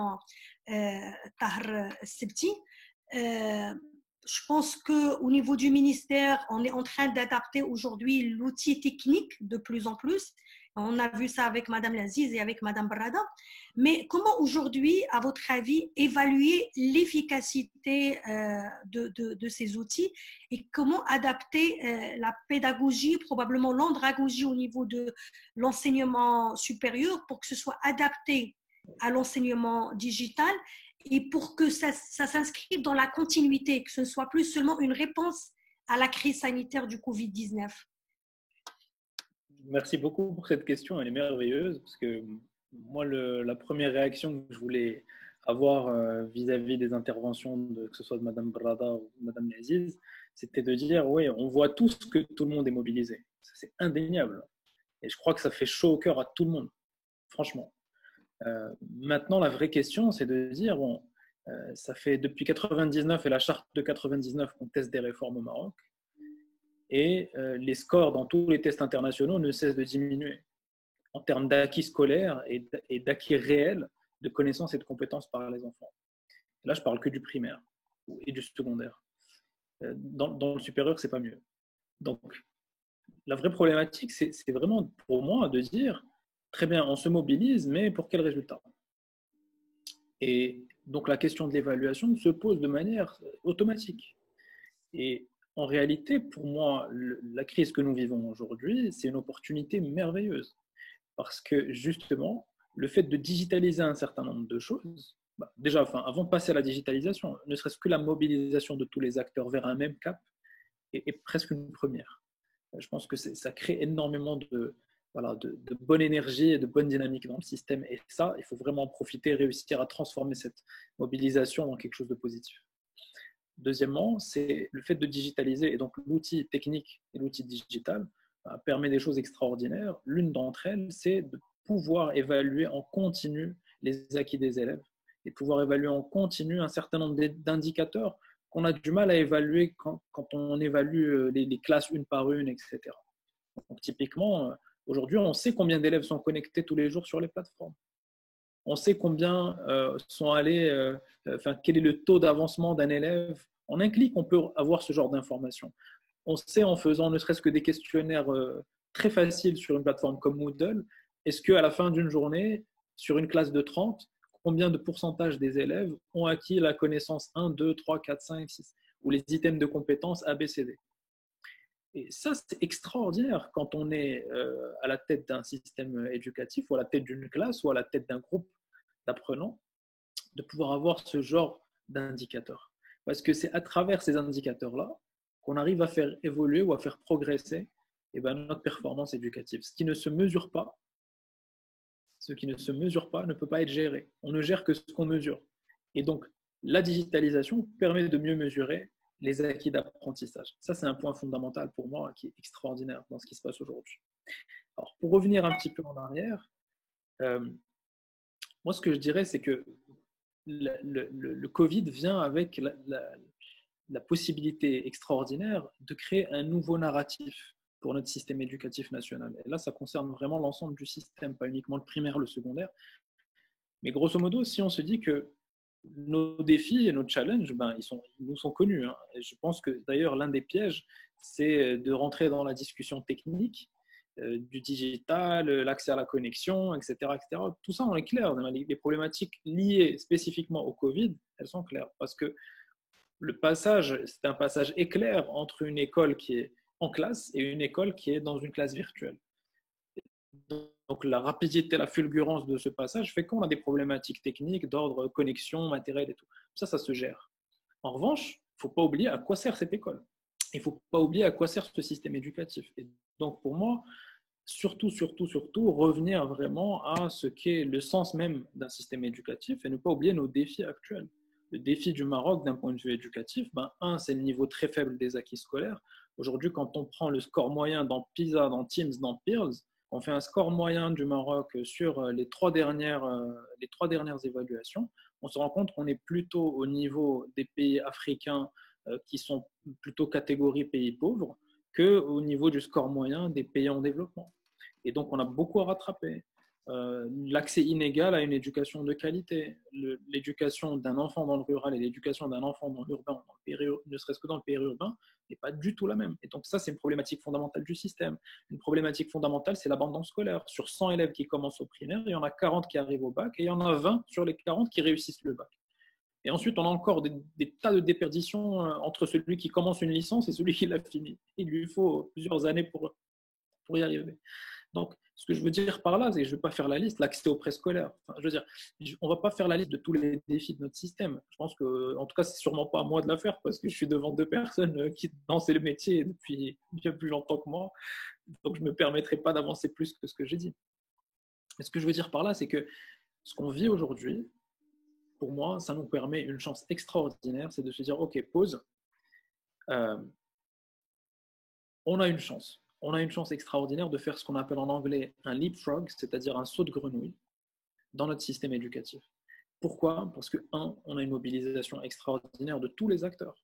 Tahr Sebti. Je pense qu'au niveau du ministère, on est en train d'adapter aujourd'hui l'outil technique de plus en plus. On a vu ça avec Madame Laziz et avec Madame Barada. Mais comment aujourd'hui, à votre avis, évaluer l'efficacité de ces outils, et comment adapter la pédagogie, probablement l'andragogie au niveau de l'enseignement supérieur, pour que ce soit adapté à l'enseignement digital, et pour que ça s'inscrive dans la continuité, que ce ne soit plus seulement une réponse à la crise sanitaire du Covid-19. Merci beaucoup pour cette question, elle est merveilleuse, parce que moi, la première réaction que je voulais avoir vis-à-vis des interventions, que ce soit de Madame Brada ou de Madame Laziz, c'était de dire, oui, on voit tous que tout le monde est mobilisé. C'est indéniable. Et je crois que ça fait chaud au cœur à tout le monde, franchement. Maintenant, la vraie question, c'est de dire, bon, Ça fait depuis 99 et la charte de 99 qu'on teste des réformes au Maroc. Et les scores dans tous les tests internationaux ne cessent de diminuer en termes d'acquis scolaires et d'acquis réels de connaissances et de compétences par les enfants. Et là, je parle que du primaire et du secondaire. Dans le supérieur, c'est pas mieux. Donc, la vraie problématique, c'est vraiment pour moi de dire, très bien, on se mobilise, mais pour quel résultat? Et donc, la question de l'évaluation se pose de manière automatique. Et en réalité, pour moi, la crise que nous vivons aujourd'hui, c'est une opportunité merveilleuse. Parce que justement, le fait de digitaliser un certain nombre de choses, déjà, avant de passer à la digitalisation, ne serait-ce que la mobilisation de tous les acteurs vers un même cap est presque une première. Je pense que ça crée énormément de bonne énergie et de bonne dynamique dans le système. Et ça, il faut vraiment en profiter, réussir à transformer cette mobilisation en quelque chose de positif. Deuxièmement, c'est le fait de digitaliser, et donc l'outil technique et l'outil digital permet des choses extraordinaires. L'une d'entre elles, c'est de pouvoir évaluer en continu les acquis des élèves et pouvoir évaluer en continu un certain nombre d'indicateurs qu'on a du mal à évaluer quand on évalue les classes une par une, etc. Donc, typiquement, aujourd'hui, on sait combien d'élèves sont connectés tous les jours sur les plateformes. On sait combien sont allés, quel est le taux d'avancement d'un élève. En un clic, on peut avoir ce genre d'informations. On sait en faisant ne serait-ce que des questionnaires très faciles sur une plateforme comme Moodle, est-ce qu'à la fin d'une journée, sur une classe de 30, combien de pourcentage des élèves ont acquis la connaissance 1, 2, 3, 4, 5, 6, ou les items de compétences A, B, C, D. Et ça, c'est extraordinaire quand on est à la tête d'un système éducatif, ou à la tête d'une classe, ou à la tête d'un groupe d'apprenants, de pouvoir avoir ce genre d'indicateurs. Parce que c'est à travers ces indicateurs-là qu'on arrive à faire évoluer ou à faire progresser notre performance éducative. Ce qui ne se mesure pas ne peut pas être géré. On ne gère que ce qu'on mesure. Et donc, la digitalisation permet de mieux mesurer les acquis d'apprentissage. Ça, c'est un point fondamental pour moi qui est extraordinaire dans ce qui se passe aujourd'hui. Alors, pour revenir un petit peu en arrière, moi, ce que je dirais, c'est que le Covid vient avec la possibilité extraordinaire de créer un nouveau narratif pour notre système éducatif national. Et là, ça concerne vraiment l'ensemble du système, pas uniquement le primaire, le secondaire. Mais grosso modo, si on se dit que nos défis et nos challenges, ils nous sont connus. Hein. Et je pense que d'ailleurs, l'un des pièges, c'est de rentrer dans la discussion technique du digital, l'accès à la connexion, etc., etc. Tout ça, on est clair. Les problématiques liées spécifiquement au Covid, elles sont claires. Parce que le passage, c'est un passage éclair entre une école qui est en classe et une école qui est dans une classe virtuelle. Donc la rapidité, la fulgurance de ce passage fait qu'on a des problématiques techniques d'ordre connexion, matériel et tout. Ça se gère. En revanche, il ne faut pas oublier à quoi sert cette école. Il ne faut pas oublier à quoi sert ce système éducatif. Et donc pour moi, surtout, revenir vraiment à ce qu'est le sens même d'un système éducatif et ne pas oublier nos défis actuels. Le défi du Maroc d'un point de vue éducatif, c'est le niveau très faible des acquis scolaires. Aujourd'hui, quand on prend le score moyen dans PISA, dans TIMSS, dans Pearls, on fait un score moyen du Maroc sur les trois dernières évaluations, on se rend compte qu'on est plutôt au niveau des pays africains qui sont plutôt catégorie pays pauvres qu'au niveau du score moyen des pays en développement. Et donc, on a beaucoup à rattraper. L'accès inégal à une éducation de qualité, l'éducation d'un enfant dans le rural et l'éducation d'un enfant dans l'urbain, ne serait-ce que dans le périurbain, n'est pas du tout la même. Et donc ça, c'est une problématique fondamentale du système. Une problématique fondamentale, c'est l'abandon scolaire. Sur 100 élèves qui commencent au primaire, il y en a 40 qui arrivent au bac et il y en a 20 sur les 40 qui réussissent le bac. Et ensuite, on a encore des tas de déperditions entre celui qui commence une licence et celui qui l'a fini. Il lui faut plusieurs années pour y arriver. Donc, ce que je veux dire par là, c'est que je ne vais pas faire la liste, l'accès au préscolaire. Je veux dire, on ne va pas faire la liste de tous les défis de notre système. Je pense que, en tout cas, c'est sûrement pas à moi de la faire parce que je suis devant deux personnes qui dansent le métier depuis bien plus longtemps que moi. Donc, je ne me permettrai pas d'avancer plus que ce que j'ai dit. Et ce que je veux dire par là, c'est que ce qu'on vit aujourd'hui, pour moi, ça nous permet une chance extraordinaire, c'est de se dire, OK, pause. On a une chance. On a une chance extraordinaire de faire ce qu'on appelle en anglais un leapfrog, c'est-à-dire un saut de grenouille dans notre système éducatif. Pourquoi? Parce que, on a une mobilisation extraordinaire de tous les acteurs.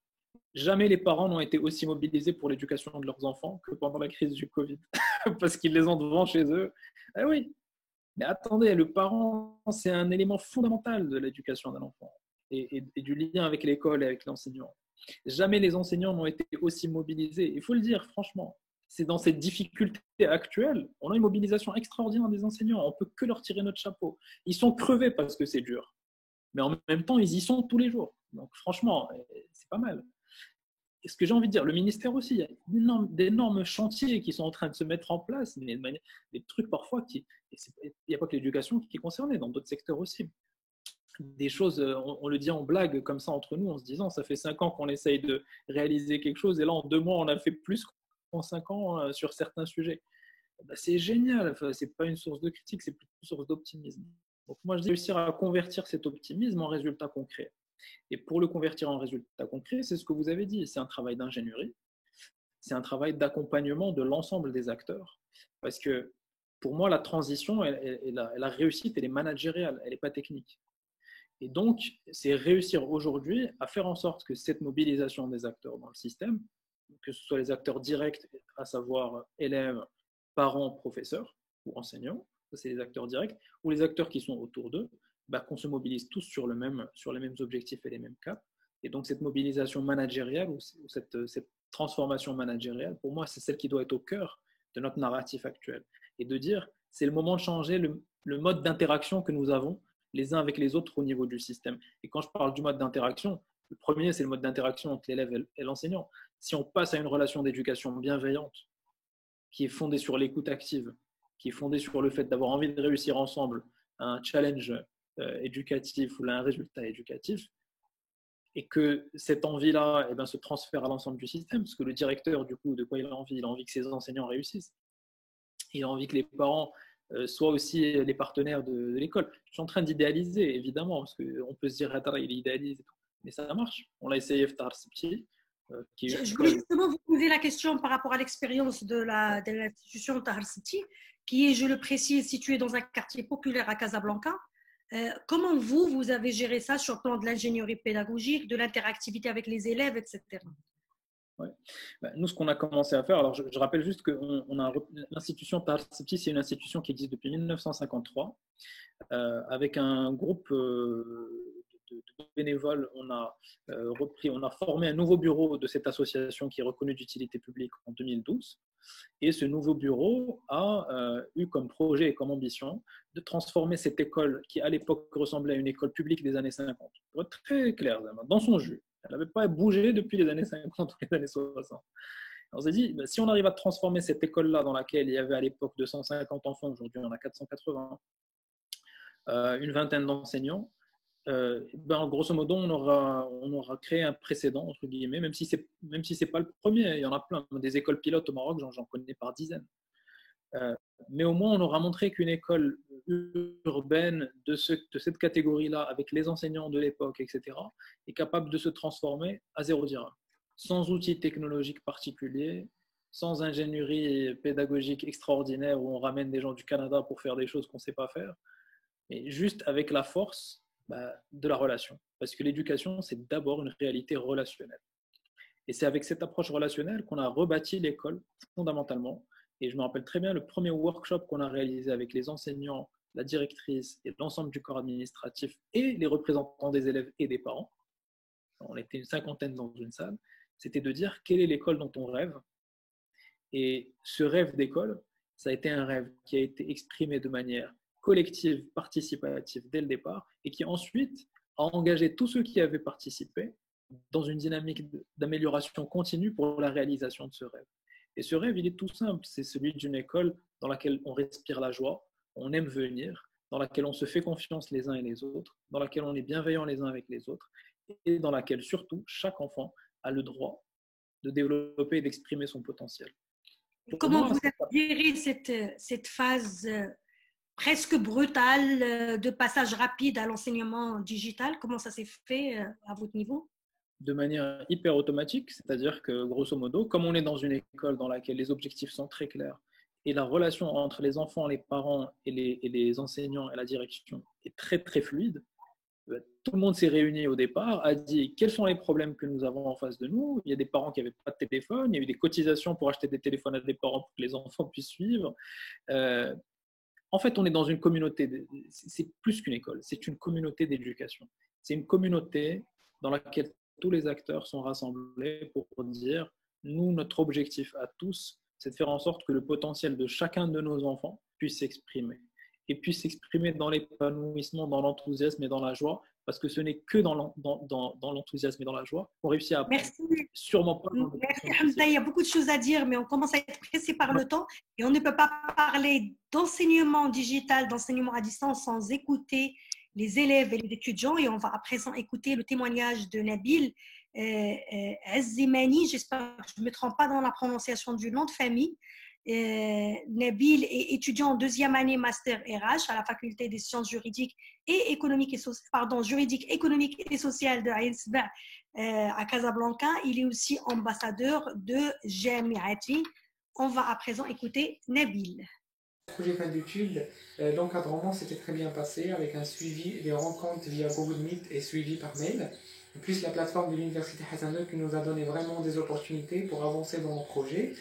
Jamais les parents n'ont été aussi mobilisés pour l'éducation de leurs enfants que pendant la crise du Covid, parce qu'ils les ont devant chez eux. Ah oui, mais attendez, le parent, c'est un élément fondamental de l'éducation d'un enfant et du lien avec l'école et avec l'enseignant. Jamais les enseignants n'ont été aussi mobilisés. Il faut le dire, franchement. C'est dans cette difficulté actuelle, on a une mobilisation extraordinaire des enseignants. On ne peut que leur tirer notre chapeau. Ils sont crevés parce que c'est dur. Mais en même temps, ils y sont tous les jours. Donc franchement, c'est pas mal. Et ce que j'ai envie de dire, le ministère aussi, il y a d'énormes chantiers qui sont en train de se mettre en place, mais des trucs parfois il n'y a pas que l'éducation qui est concernée, dans d'autres secteurs aussi. Des choses, on le dit en blague comme ça entre nous, en se disant, ça fait 5 ans qu'on essaye de réaliser quelque chose, et là en 2 mois, on a fait plus qu'en 5 ans sur certains sujets. Ben, c'est génial, enfin, ce n'est pas une source de critique, c'est plutôt une source d'optimisme. Donc moi, je dis réussir à convertir cet optimisme en résultats concrets. Et pour le convertir en résultat concret, c'est ce que vous avez dit, c'est un travail d'ingénierie, c'est un travail d'accompagnement de l'ensemble des acteurs. Parce que pour moi, la transition et la réussite, elle est managériale, elle n'est pas technique. Et donc, c'est réussir aujourd'hui à faire en sorte que cette mobilisation des acteurs dans le système, que ce soit les acteurs directs, à savoir élèves, parents, professeurs ou enseignants, ça c'est les acteurs directs, ou les acteurs qui sont autour d'eux, bah, qu'on se mobilise tous sur les mêmes objectifs et les mêmes caps. Et donc cette mobilisation managériale ou cette transformation managériale, pour moi, c'est celle qui doit être au cœur de notre narratif actuel. Et de dire, c'est le moment de changer le mode d'interaction que nous avons les uns avec les autres au niveau du système. Et quand je parle du mode d'interaction, le premier, c'est le mode d'interaction entre l'élève et l'enseignant. Si on passe à une relation d'éducation bienveillante, qui est fondée sur l'écoute active, qui est fondée sur le fait d'avoir envie de réussir ensemble un challenge éducatif ou un résultat éducatif, et que cette envie-là se transfère à l'ensemble du système, parce que le directeur, du coup, de quoi il a envie? Il a envie que ses enseignants réussissent. Il a envie que les parents soient aussi les partenaires de l'école. Je suis en train d'idéaliser, évidemment, parce qu'on peut se dire, il idéalise, mais ça marche. On l'a essayé, je voulais justement vous poser la question par rapport à l'expérience de l'institution Tahar City, qui est, je le précise, située dans un quartier populaire à Casablanca. Comment vous avez géré ça sur le plan de l'ingénierie pédagogique, de l'interactivité avec les élèves, etc. Ouais. Nous, ce qu'on a commencé à faire, alors je rappelle juste que l'institution Tahar City, c'est une institution qui existe depuis 1953, avec un groupe de bénévoles. On a formé un nouveau bureau de cette association qui est reconnue d'utilité publique en 2012. Et ce nouveau bureau a eu comme projet et comme ambition de transformer cette école qui, à l'époque, ressemblait à une école publique des années 50. Pour être très clair, dans son jus. Elle n'avait pas bougé depuis les années 50 ou les années 60. On s'est dit, si on arrive à transformer cette école-là dans laquelle il y avait à l'époque 250 enfants, aujourd'hui on a 480, une vingtaine d'enseignants, grosso modo, on aura créé un précédent, entre guillemets, même si c'est pas le premier, il y en a plein. Des écoles pilotes au Maroc, j'en connais par dizaines. Mais au moins, on aura montré qu'une école urbaine de cette catégorie-là, avec les enseignants de l'époque, etc., est capable de se transformer à 0,1, sans outils technologiques particuliers, sans ingénierie pédagogique extraordinaire où on ramène des gens du Canada pour faire des choses qu'on ne sait pas faire, mais juste avec la force de la relation. Parce que l'éducation, c'est d'abord une réalité relationnelle. Et c'est avec cette approche relationnelle qu'on a rebâti l'école fondamentalement. Et je me rappelle très bien le premier workshop qu'on a réalisé avec les enseignants, la directrice et l'ensemble du corps administratif et les représentants des élèves et des parents. On était une cinquantaine dans une salle. C'était de dire quelle est l'école dont on rêve. Et ce rêve d'école, ça a été un rêve qui a été exprimé de manière collective, participative dès le départ et qui ensuite a engagé tous ceux qui avaient participé dans une dynamique d'amélioration continue pour la réalisation de ce rêve. Et ce rêve, il est tout simple, c'est celui d'une école dans laquelle on respire la joie, on aime venir, dans laquelle on se fait confiance les uns et les autres, dans laquelle on est bienveillant les uns avec les autres, et dans laquelle surtout chaque enfant a le droit de développer et d'exprimer son potentiel. Comment vous avez géré cette phase presque brutale de passage rapide à l'enseignement digital? Comment ça s'est fait à votre niveau? De manière hyper automatique, c'est-à-dire que grosso modo, comme on est dans une école dans laquelle les objectifs sont très clairs et la relation entre les enfants, les parents et les enseignants et la direction est très très fluide, tout le monde s'est réuni au départ, a dit quels sont les problèmes que nous avons en face de nous. Il y a des parents qui n'avaient pas de téléphone, il y a eu des cotisations pour acheter des téléphones à des parents pour que les enfants puissent suivre. En fait, on est dans une communauté, c'est plus qu'une école, c'est une communauté d'éducation. C'est une communauté dans laquelle tous les acteurs sont rassemblés pour dire, nous, notre objectif à tous, c'est de faire en sorte que le potentiel de chacun de nos enfants puisse s'exprimer. Et puisse s'exprimer dans l'épanouissement, dans l'enthousiasme et dans la joie, parce que ce n'est que dans l'enthousiasme et dans la joie qu'on réussit à apprendre. Merci. Sûrement pas. Merci Hamza, il y a beaucoup de choses à dire, mais on commence à être pressé par le temps et on ne peut pas parler d'enseignement digital, d'enseignement à distance sans écouter les élèves et les étudiants. Et on va à présent écouter le témoignage de Nabil Azzimani, j'espère que je ne me trompe pas dans la prononciation du nom de famille. Nabil est étudiant en deuxième année master RH à la faculté des sciences juridiques et économiques et sociales de Ain Sebaa à Casablanca. Il est aussi ambassadeur de Jamiati. On va à présent écouter Nabil. Projet fin d'études, l'encadrement s'était très bien passé avec un suivi des rencontres via Google Meet et suivi par mail. Plus la plateforme de l'université Hassan II qui nous a donné vraiment des opportunités pour avancer dans nos projets.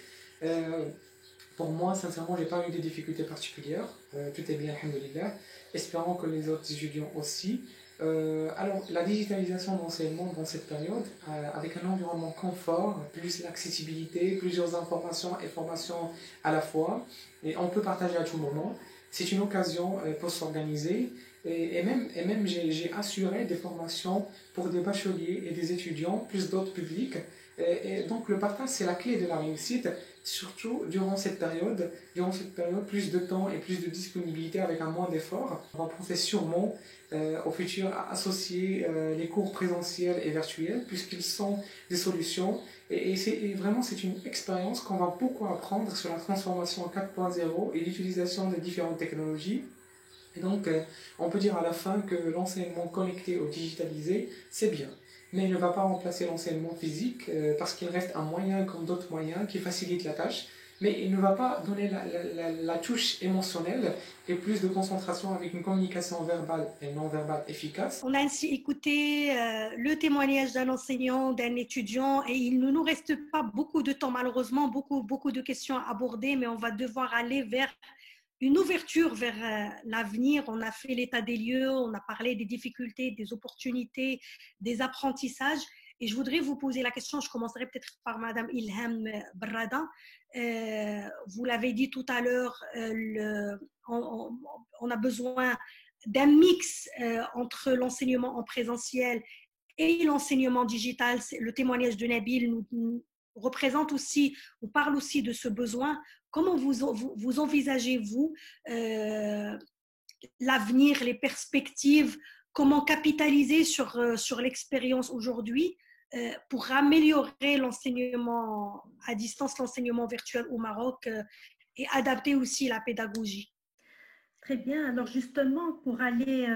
Pour moi, sincèrement, je n'ai pas eu de difficultés particulières. Tout est bien, alhamdoulilah. Espérons que les autres étudiants aussi. Alors, la digitalisation de l'enseignement dans cette période, avec un environnement confort, plus l'accessibilité, plusieurs informations et formations à la fois, et on peut partager à tout moment. C'est une occasion pour s'organiser. Et même j'ai assuré des formations pour des bacheliers et des étudiants, plus d'autres publics. Et donc le partage, c'est la clé de la réussite, surtout durant cette période, plus de temps et plus de disponibilité avec un moins d'efforts. On va penser sûrement au futur à associer les cours présentiels et virtuels, puisqu'ils sont des solutions. Et vraiment, c'est une expérience qu'on va beaucoup apprendre sur la transformation 4.0 et l'utilisation de différentes technologies. Et donc, on peut dire à la fin que l'enseignement connecté ou digitalisé, c'est bien. Mais il ne va pas remplacer l'enseignement physique parce qu'il reste un moyen comme d'autres moyens qui facilite la tâche. Mais il ne va pas donner la touche émotionnelle et plus de concentration avec une communication verbale et non verbale efficace. On a ainsi écouté le témoignage d'un enseignant, d'un étudiant, et il ne nous reste pas beaucoup de temps, malheureusement, beaucoup de questions à aborder, mais on va devoir aller vers une ouverture vers l'avenir. On a fait l'état des lieux, on a parlé des difficultés, des opportunités, des apprentissages. Et je voudrais vous poser la question, je commencerai peut-être par Madame Ilham Brada. Vous l'avez dit tout à l'heure, on a besoin d'un mix entre l'enseignement en présentiel et l'enseignement digital. Le témoignage de Nabil nous représente aussi, ou parle aussi de ce besoin. Comment vous envisagez-vous l'avenir, les perspectives, comment capitaliser sur l'expérience aujourd'hui pour améliorer l'enseignement à distance, l'enseignement virtuel au Maroc et adapter aussi la pédagogie? Très bien. Alors justement, pour aller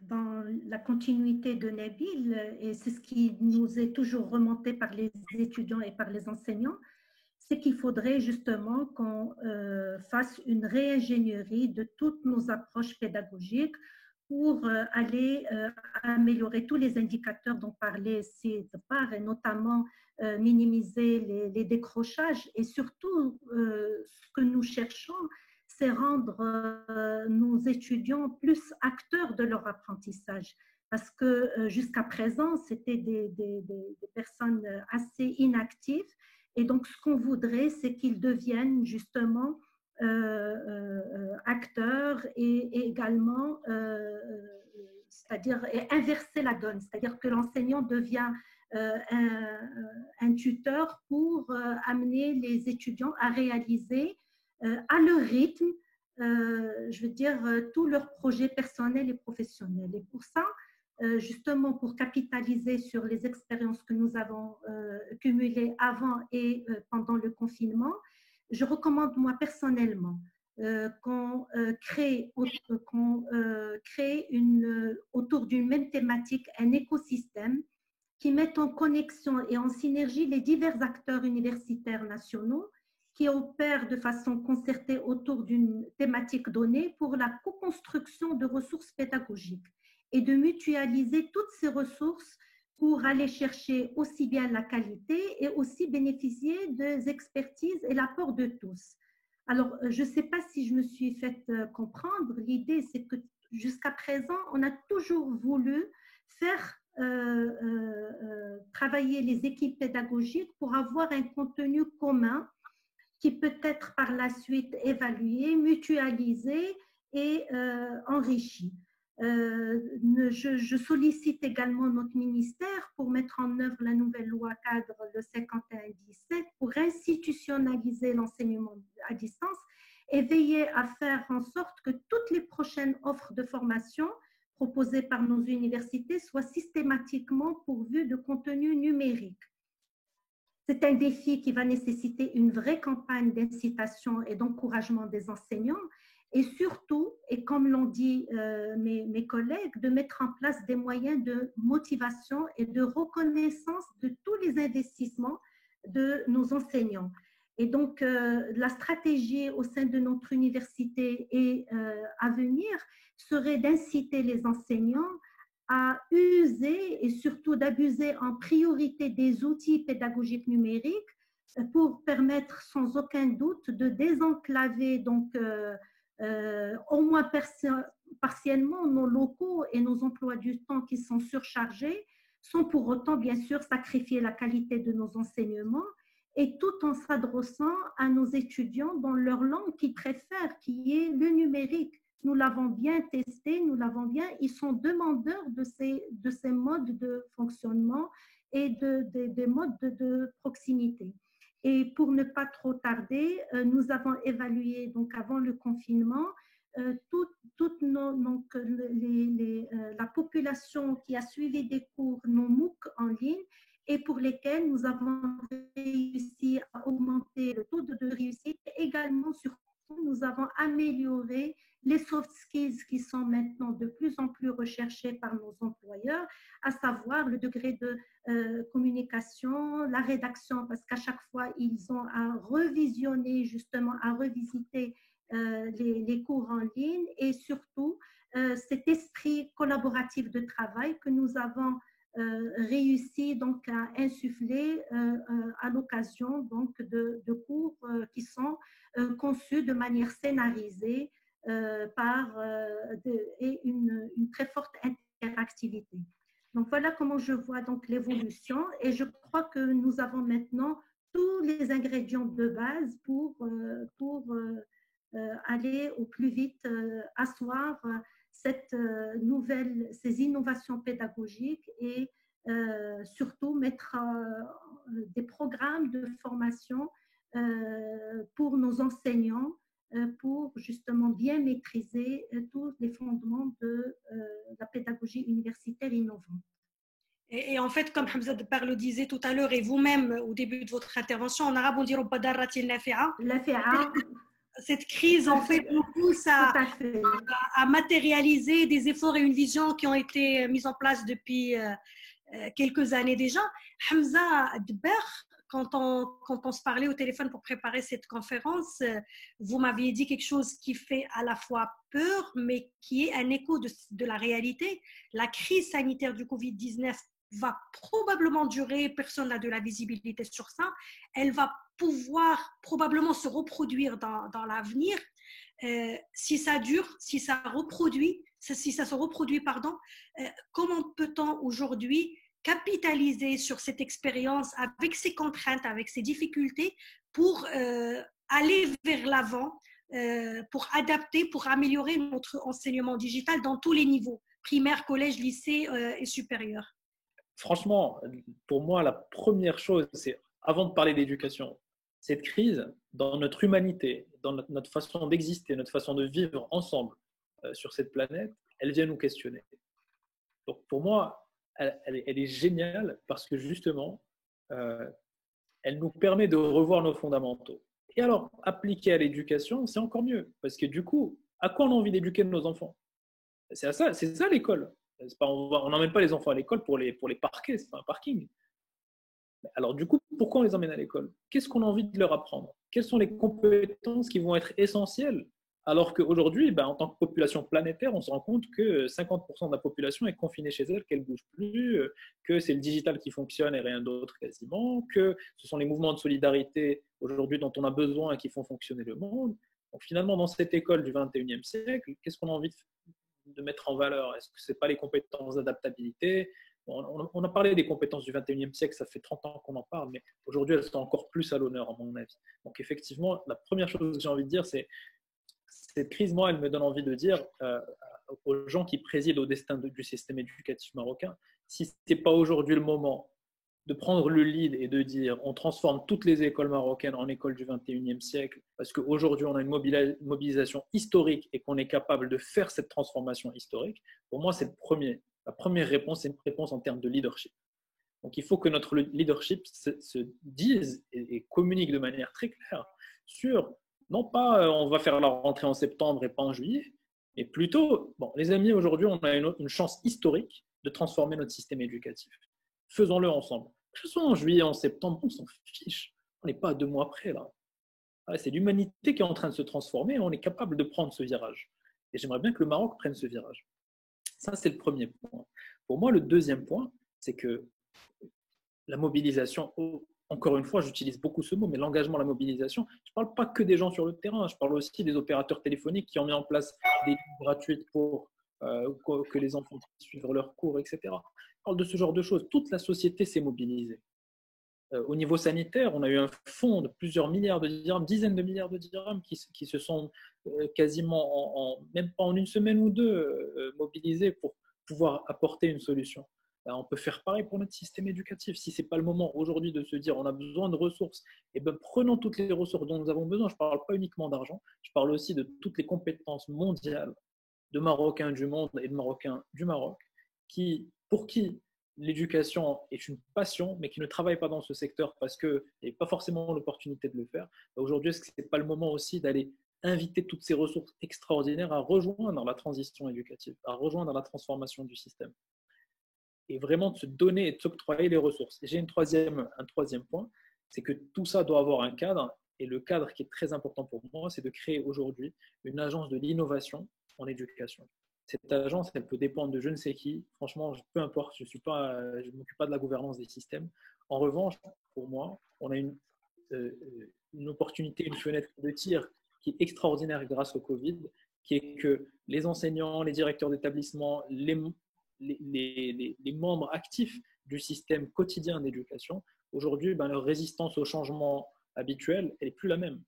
dans la continuité de Nabil, et c'est ce qui nous est toujours remonté par les étudiants et par les enseignants, c'est qu'il faudrait justement qu'on fasse une réingénierie de toutes nos approches pédagogiques pour aller améliorer tous les indicateurs dont parlait Sidbar, et notamment minimiser les décrochages. Et surtout, ce que nous cherchons, c'est rendre nos étudiants plus acteurs de leur apprentissage. Parce que jusqu'à présent, c'était des personnes assez inactives. Et donc, ce qu'on voudrait, c'est qu'ils deviennent justement acteurs et également, c'est-à-dire inverser la donne, c'est-à-dire que l'enseignant devient un tuteur pour amener les étudiants à réaliser à leur rythme, je veux dire, tous leurs projets personnels et professionnels. Et pour ça, justement, pour capitaliser sur les expériences que nous avons cumulées avant et pendant le confinement, je recommande moi personnellement qu'on crée autour d'une même thématique un écosystème qui mette en connexion et en synergie les divers acteurs universitaires nationaux qui opèrent de façon concertée autour d'une thématique donnée pour la co-construction de ressources pédagogiques. et de mutualiser toutes ces ressources pour aller chercher aussi bien la qualité et aussi bénéficier des expertises et l'apport de tous. Alors, je ne sais pas si je me suis fait comprendre. L'idée, c'est que jusqu'à présent, on a toujours voulu faire travailler les équipes pédagogiques pour avoir un contenu commun qui peut être par la suite évalué, mutualisé et enrichi. Je sollicite également notre ministère pour mettre en œuvre la nouvelle loi cadre le 51-17 pour institutionnaliser l'enseignement à distance et veiller à faire en sorte que toutes les prochaines offres de formation proposées par nos universités soient systématiquement pourvues de contenu numérique. C'est un défi qui va nécessiter une vraie campagne d'incitation et d'encouragement des enseignants et surtout, et comme l'ont dit mes collègues, de mettre en place des moyens de motivation et de reconnaissance de tous les investissements de nos enseignants. Et donc, la stratégie au sein de notre université et à venir serait d'inciter les enseignants à user et surtout d'abuser en priorité des outils pédagogiques numériques pour permettre sans aucun doute de désenclaver donc au moins partiellement nos locaux et nos emplois du temps qui sont surchargés, sans pour autant bien sûr sacrifier la qualité de nos enseignements et tout en s'adressant à nos étudiants dans leur langue qu'ils préfèrent, qui est le numérique. Nous l'avons bien testé, nous l'avons bien, ils sont demandeurs de ces modes de fonctionnement et des modes de proximité. Et pour ne pas trop tarder, nous avons évalué, donc avant le confinement, toute la population qui a suivi des cours, nos MOOC en ligne, et pour lesquels nous avons réussi à augmenter le taux de réussite. Également, surtout, nous avons amélioré les soft skills qui sont maintenant de plus en plus recherchés par nos employeurs, à savoir le degré de communication, la rédaction, parce qu'à chaque fois, ils ont à revisionner, justement, à revisiter les cours en ligne et surtout cet esprit collaboratif de travail que nous avons réussi donc à insuffler à l'occasion donc de cours qui sont conçus de manière scénarisée et une très forte interactivité. Donc voilà comment je vois donc l'évolution et je crois que nous avons maintenant tous les ingrédients de base pour aller au plus vite asseoir ces innovations pédagogiques et surtout mettre des programmes de formation pour nos enseignants pour justement bien maîtriser tous les fondements de la pédagogie universitaire innovante. Et en fait, comme Hamza Dabbar le disait tout à l'heure et vous-même au début de votre intervention, en arabe on dit cette crise en fait nous pousse à matérialiser des efforts et une vision qui ont été mis en place depuis quelques années déjà. Hamza Dabbar, quand on se parlait au téléphone pour préparer cette conférence, vous m'aviez dit quelque chose qui fait à la fois peur, mais qui est un écho de la réalité. La crise sanitaire du Covid-19 va probablement durer, personne n'a de la visibilité sur ça. Elle va pouvoir probablement se reproduire dans l'avenir. Si ça dure, si ça se reproduit, comment peut-on aujourd'hui capitaliser sur cette expérience avec ses contraintes, avec ses difficultés pour aller vers l'avant, pour adapter, pour améliorer notre enseignement digital dans tous les niveaux, primaire, collège, lycée et supérieur? Franchement, pour moi, la première chose, c'est avant de parler d'éducation, cette crise, dans notre humanité, dans notre façon d'exister, notre façon de vivre ensemble sur cette planète, elle vient nous questionner. Donc pour moi, elle est géniale parce que justement, elle nous permet de revoir nos fondamentaux. Et alors, appliquer à l'éducation, c'est encore mieux parce que du coup, à quoi on a envie d'éduquer nos enfants? C'est ça l'école. On n'emmène pas les enfants à l'école pour les parquer, c'est pas un parking. Alors du coup, pourquoi on les emmène à l'école? Qu'est-ce qu'on a envie de leur apprendre? Quelles sont les compétences qui vont être essentielles Alors qu'aujourd'hui, en tant que population planétaire, on se rend compte que 50% de la population est confinée chez elle, qu'elle ne bouge plus, que c'est le digital qui fonctionne et rien d'autre quasiment, que ce sont les mouvements de solidarité aujourd'hui dont on a besoin qui font fonctionner le monde. Donc finalement, dans cette école du 21e siècle, qu'est-ce qu'on a envie de mettre en valeur? Est-ce que ce n'est pas les compétences d'adaptabilité? On a parlé des compétences du 21e siècle, ça fait 30 ans qu'on en parle, mais aujourd'hui, elles sont encore plus à l'honneur, à mon avis. Donc effectivement, la première chose que j'ai envie de dire, c'est cette crise, moi, elle me donne envie de dire aux gens qui président au destin du système éducatif marocain, si ce n'est pas aujourd'hui le moment de prendre le lead et de dire on transforme toutes les écoles marocaines en écoles du 21e siècle, parce qu'aujourd'hui on a une mobilisation historique et qu'on est capable de faire cette transformation historique, pour moi c'est la première réponse, c'est une réponse en termes de leadership. Donc il faut que notre leadership se dise et communique de manière très claire sur, non pas on va faire la rentrée en septembre et pas en juillet, mais plutôt, les amis, aujourd'hui on a une chance historique de transformer notre système éducatif. Faisons-le ensemble. Que ce soit en juillet, en septembre, on s'en fiche. On n'est pas à 2 mois près là. C'est l'humanité qui est en train de se transformer et on est capable de prendre ce virage. Et j'aimerais bien que le Maroc prenne ce virage. Ça, c'est le premier point. Pour moi, le deuxième point, c'est que la mobilisation, encore une fois, j'utilise beaucoup ce mot, mais l'engagement, la mobilisation, je ne parle pas que des gens sur le terrain, je parle aussi des opérateurs téléphoniques qui ont mis en place des lignes gratuites pour que les enfants puissent suivre leurs cours, etc. Je parle de ce genre de choses. Toute la société s'est mobilisée. Au niveau sanitaire, on a eu un fonds de plusieurs milliards de dirhams, dizaines de milliards de dirhams qui se sont quasiment, même pas en une semaine ou deux, mobilisés pour pouvoir apporter une solution. On peut faire pareil pour notre système éducatif. Si ce n'est pas le moment aujourd'hui de se dire on a besoin de ressources, prenons toutes les ressources dont nous avons besoin. Je ne parle pas uniquement d'argent, je parle aussi de toutes les compétences mondiales de Marocains du monde et de Marocains du Maroc, pour qui l'éducation est une passion, mais qui ne travaillent pas dans ce secteur parce qu'il n'y a pas forcément l'opportunité de le faire. Aujourd'hui, est-ce que ce n'est pas le moment aussi d'aller inviter toutes ces ressources extraordinaires à rejoindre la transition éducative, à rejoindre la transformation du système et vraiment de se donner et de s'octroyer les ressources. Et j'ai un troisième point, c'est que tout ça doit avoir un cadre, et le cadre qui est très important pour moi, c'est de créer aujourd'hui une agence de l'innovation en éducation. Cette agence, elle peut dépendre de je ne sais qui. Franchement, peu importe, je ne m'occupe pas de la gouvernance des systèmes. En revanche, pour moi, on a une opportunité, une fenêtre de tir qui est extraordinaire grâce au Covid, qui est que les enseignants, les directeurs d'établissement, les membres actifs du système quotidien d'éducation, aujourd'hui, leur résistance au changement habituel, elle n'est plus la même.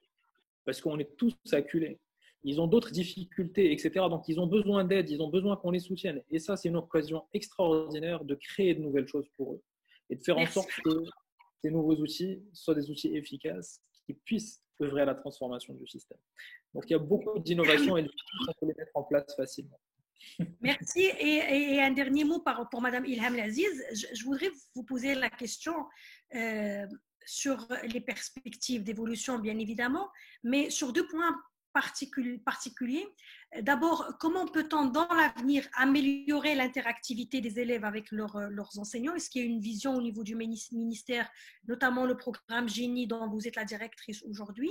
Parce qu'on est tous acculés. Ils ont d'autres difficultés, etc. Donc, ils ont besoin d'aide, ils ont besoin qu'on les soutienne. Et ça, c'est une occasion extraordinaire de créer de nouvelles choses pour eux et de faire en sorte que ces nouveaux outils soient des outils efficaces qui puissent œuvrer à la transformation du système. Donc, il y a beaucoup d'innovations et on peut les mettre en place facilement. Merci. Et un dernier mot pour Madame Ilham Laziz. Je voudrais vous poser la question sur les perspectives d'évolution, bien évidemment, mais sur 2 points particuliers. D'abord, comment peut-on dans l'avenir améliorer l'interactivité des élèves avec leurs enseignants? Est-ce qu'il y a une vision au niveau du ministère, notamment le programme Génie dont vous êtes la directrice aujourd'hui?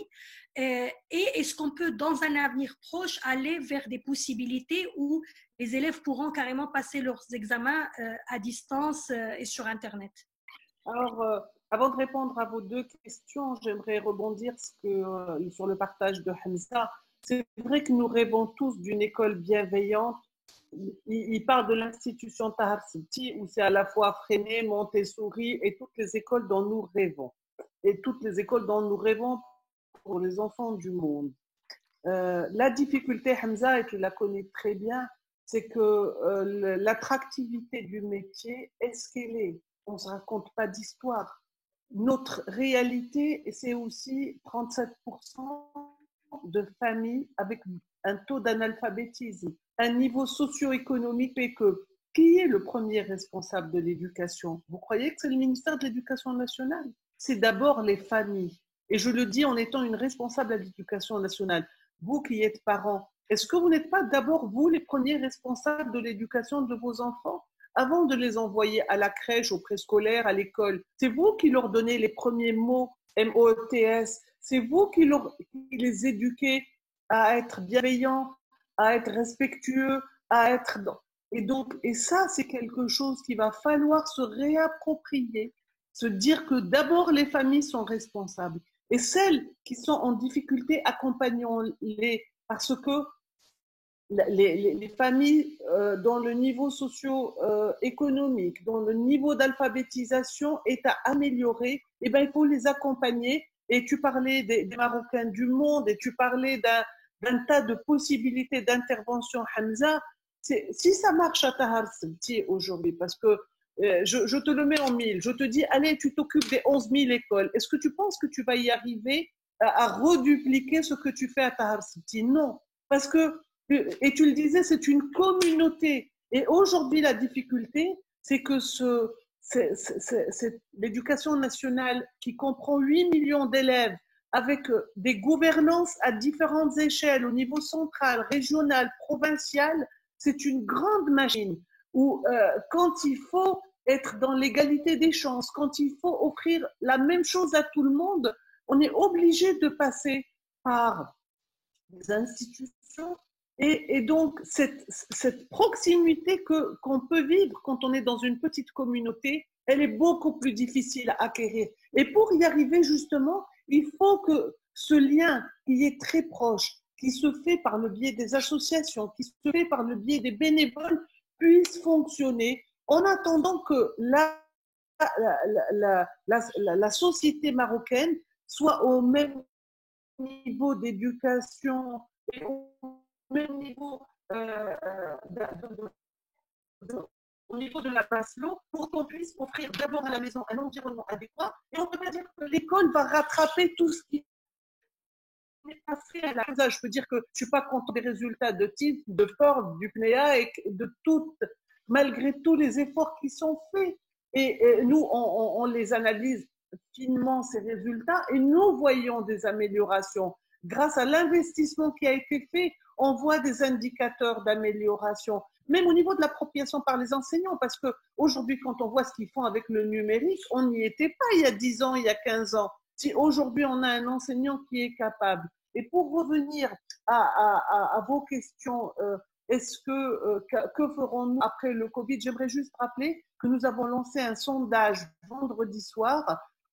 Et est-ce qu'on peut, dans un avenir proche, aller vers des possibilités où les élèves pourront carrément passer leurs examens à distance et sur Internet? Alors, avant de répondre à vos 2 questions, j'aimerais rebondir sur le partage de Hamza. C'est vrai que nous rêvons tous d'une école bienveillante. Il parle de l'institution Tahar City où c'est à la fois Freinet, Montessori et toutes les écoles dont nous rêvons. Et toutes les écoles dont nous rêvons pour les enfants du monde. La difficulté, Hamza, et tu la connais très bien, c'est que l'attractivité du métier, est-ce qu'elle est? On ne se raconte pas d'histoire. Notre réalité, c'est aussi 37% de familles avec un taux d'analphabétisme, un niveau socio-économique et que qui est le premier responsable de l'éducation? Vous croyez que c'est le ministère de l'Éducation nationale? C'est d'abord les familles. Et je le dis en étant une responsable de l'Éducation nationale. Vous qui êtes parents, est-ce que vous n'êtes pas d'abord, vous, les premiers responsables de l'éducation de vos enfants? Avant de les envoyer à la crèche, au préscolaire, à l'école, c'est vous qui leur donnez les premiers mots, M-O-T-S, c'est vous qui les éduquez à être bienveillant, à être respectueux, à être dans. Et ça, c'est quelque chose qu'il va falloir se réapproprier, se dire que d'abord les familles sont responsables. Et celles qui sont en difficulté, accompagnons-les, parce que les familles dont le niveau socio-économique, dont le niveau d'alphabétisation est à améliorer, eh ben, il faut les accompagner. Et tu parlais des Marocains du monde et tu parlais d'un tas de possibilités d'intervention, Hamza. Si ça marche à Tahar Sebti aujourd'hui, parce que je te le mets en mille, je te dis, allez, tu t'occupes des 11 000 écoles, est-ce que tu penses que tu vas y arriver à redupliquer ce que tu fais à Tahar Sebti? Non, parce que, et tu le disais, c'est une communauté. Et aujourd'hui, la difficulté, c'est que l'éducation nationale qui comprend 8 millions d'élèves avec des gouvernances à différentes échelles, au niveau central, régional, provincial, c'est une grande machine où quand il faut être dans l'égalité des chances, quand il faut offrir la même chose à tout le monde, on est obligé de passer par des institutions et donc cette proximité qu'on peut vivre quand on est dans une petite communauté, elle est beaucoup plus difficile à acquérir. Et pour y arriver justement, il faut que ce lien qui est très proche, qui se fait par le biais des associations, qui se fait par le biais des bénévoles, puisse fonctionner en attendant que la société marocaine soit au même niveau d'éducation et au même niveau au niveau de la Maslow pour qu'on puisse offrir d'abord à la maison un environnement adéquat. Et on ne peut pas dire que l'école va rattraper tout ce qui n'est pas fait à la maison. Je peux dire que je ne suis pas content des résultats de TIF, de Ford, du PNEA et de tout, malgré tous les efforts qui sont faits. Et nous, on les analyse finement, ces résultats, et nous voyons des améliorations. Grâce à l'investissement qui a été fait, on voit des indicateurs d'amélioration, même au niveau de l'appropriation par les enseignants, parce qu'aujourd'hui, quand on voit ce qu'ils font avec le numérique, on n'y était pas il y a 10 ans, il y a 15 ans. Si aujourd'hui, on a un enseignant qui est capable. Et pour revenir à vos questions, que ferons-nous après le Covid? J'aimerais juste rappeler que nous avons lancé un sondage vendredi soir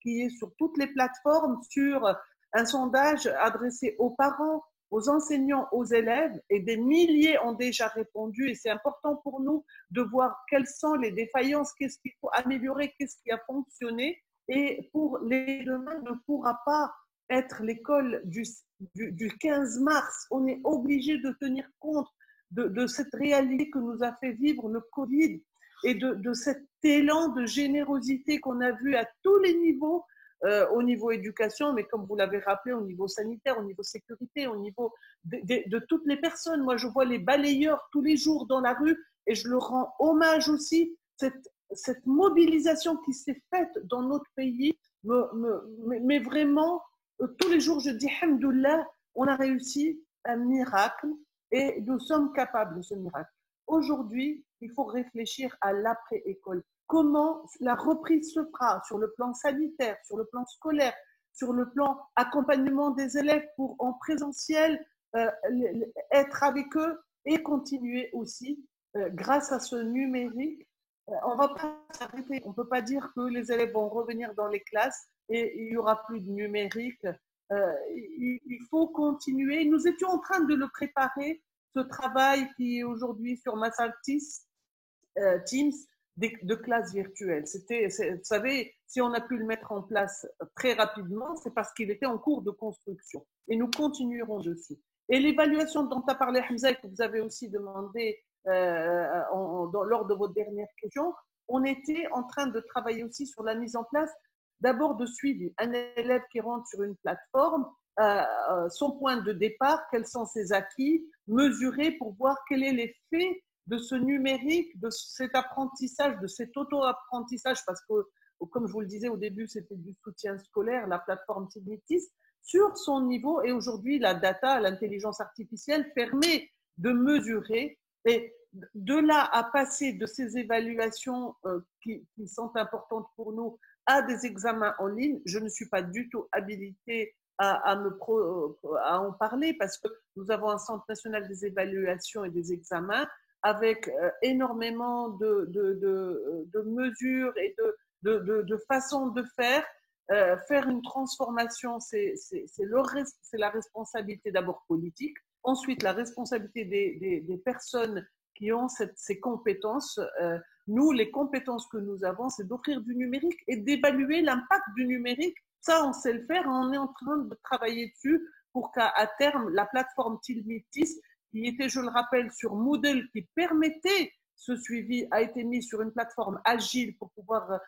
qui est sur toutes les plateformes, sur un sondage adressé aux parents, aux enseignants, aux élèves, et des milliers ont déjà répondu. Et c'est important pour nous de voir quelles sont les défaillances, qu'est-ce qu'il faut améliorer, qu'est-ce qui a fonctionné. Et pour les demain ne pourra pas être l'école du 15 mars. On est obligé de tenir compte de cette réalité que nous a fait vivre le Covid et de cet élan de générosité qu'on a vu à tous les niveaux, au niveau éducation, mais comme vous l'avez rappelé, au niveau sanitaire, au niveau sécurité, au niveau de toutes les personnes. Moi, je vois les balayeurs tous les jours dans la rue et je leur rends hommage aussi. Cette mobilisation qui s'est faite dans notre pays, mais vraiment, tous les jours, je dis, Alhamdoulilah, on a réussi un miracle et nous sommes capables de ce miracle. Aujourd'hui, il faut réfléchir à l'après-école. Comment la reprise se fera sur le plan sanitaire, sur le plan scolaire, sur le plan accompagnement des élèves pour en présentiel, être avec eux et continuer aussi grâce à ce numérique. On ne va pas s'arrêter. On ne peut pas dire que les élèves vont revenir dans les classes et il n'y aura plus de numérique. Il faut continuer. Nous étions en train de le préparer, ce travail qui est aujourd'hui sur Microsoft Teams de classes virtuelles. Vous savez, si on a pu le mettre en place très rapidement, c'est parce qu'il était en cours de construction. Et nous continuerons dessus. Et l'évaluation dont tu as parlé, Hamza, et que vous avez aussi demandé lors de votre dernière question, on était en train de travailler aussi sur la mise en place d'abord de suivi. Un élève qui rentre sur une plateforme, son point de départ, quels sont ses acquis, mesurer pour voir quel est l'effet de ce numérique, de cet apprentissage, de cet auto-apprentissage, parce que, comme je vous le disais au début, c'était du soutien scolaire, la plateforme Tignitis, sur son niveau. Et aujourd'hui, la data, l'intelligence artificielle permet de mesurer. Et de là à passer de ces évaluations qui sont importantes pour nous à des examens en ligne, je ne suis pas du tout habilitée à en parler parce que nous avons un Centre national des évaluations et des examens avec énormément de mesures et de façons de faire. Faire une transformation, c'est la responsabilité d'abord politique, ensuite la responsabilité des personnes qui ont ces compétences. Nous, les compétences que nous avons, c'est d'offrir du numérique et d'évaluer l'impact du numérique. Ça, on sait le faire, on est en train de travailler dessus pour qu'à terme, la plateforme Tilmitis, qui était, je le rappelle, sur Moodle, qui permettait ce suivi, a été mis sur une plateforme agile pour pouvoir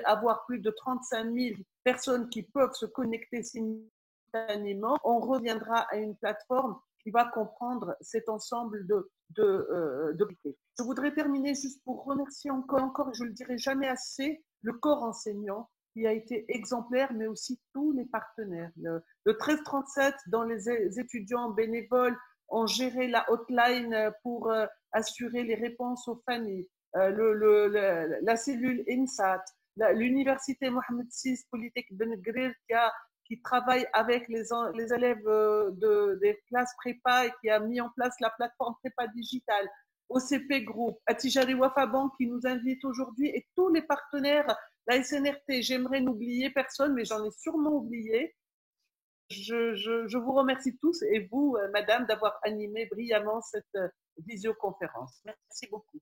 avoir plus de 35 000 personnes qui peuvent se connecter simultanément. On reviendra à une plateforme qui va comprendre cet ensemble de. Je voudrais terminer juste pour remercier encore, je ne le dirai jamais assez, le corps enseignant qui a été exemplaire, mais aussi tous les partenaires. Le 1337, dans les étudiants bénévoles, ont géré la hotline pour assurer les réponses aux familles. La cellule INSAT, l'université Mohamed VI Polytechnique Ben Grir qui travaille avec les élèves des classes prépa et qui a mis en place la plateforme prépa digitale, OCP Group, Attijari Wafa Bank qui nous invite aujourd'hui et tous les partenaires, la SNRT. J'aimerais n'oublier personne, mais j'en ai sûrement oublié. Je vous remercie tous et vous, madame, d'avoir animé brillamment cette visioconférence. Merci beaucoup.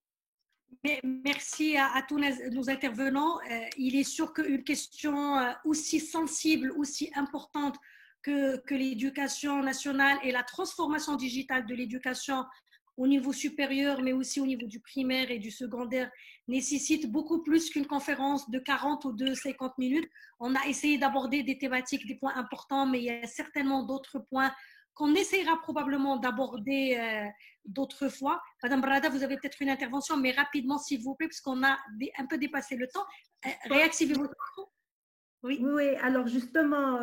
Merci à tous nos intervenants. Il est sûr qu'une question aussi sensible, aussi importante que l'éducation nationale et la transformation digitale de l'éducation au niveau supérieur, mais aussi au niveau du primaire et du secondaire, nécessite beaucoup plus qu'une conférence de 40 ou de 50 minutes. On a essayé d'aborder des thématiques, des points importants, mais il y a certainement d'autres points qu'on essaiera probablement d'aborder d'autres fois. Madame Brada, vous avez peut-être une intervention, mais rapidement, s'il vous plaît, puisqu'on a un peu dépassé le temps. Réactivez votre micro. Oui, alors justement,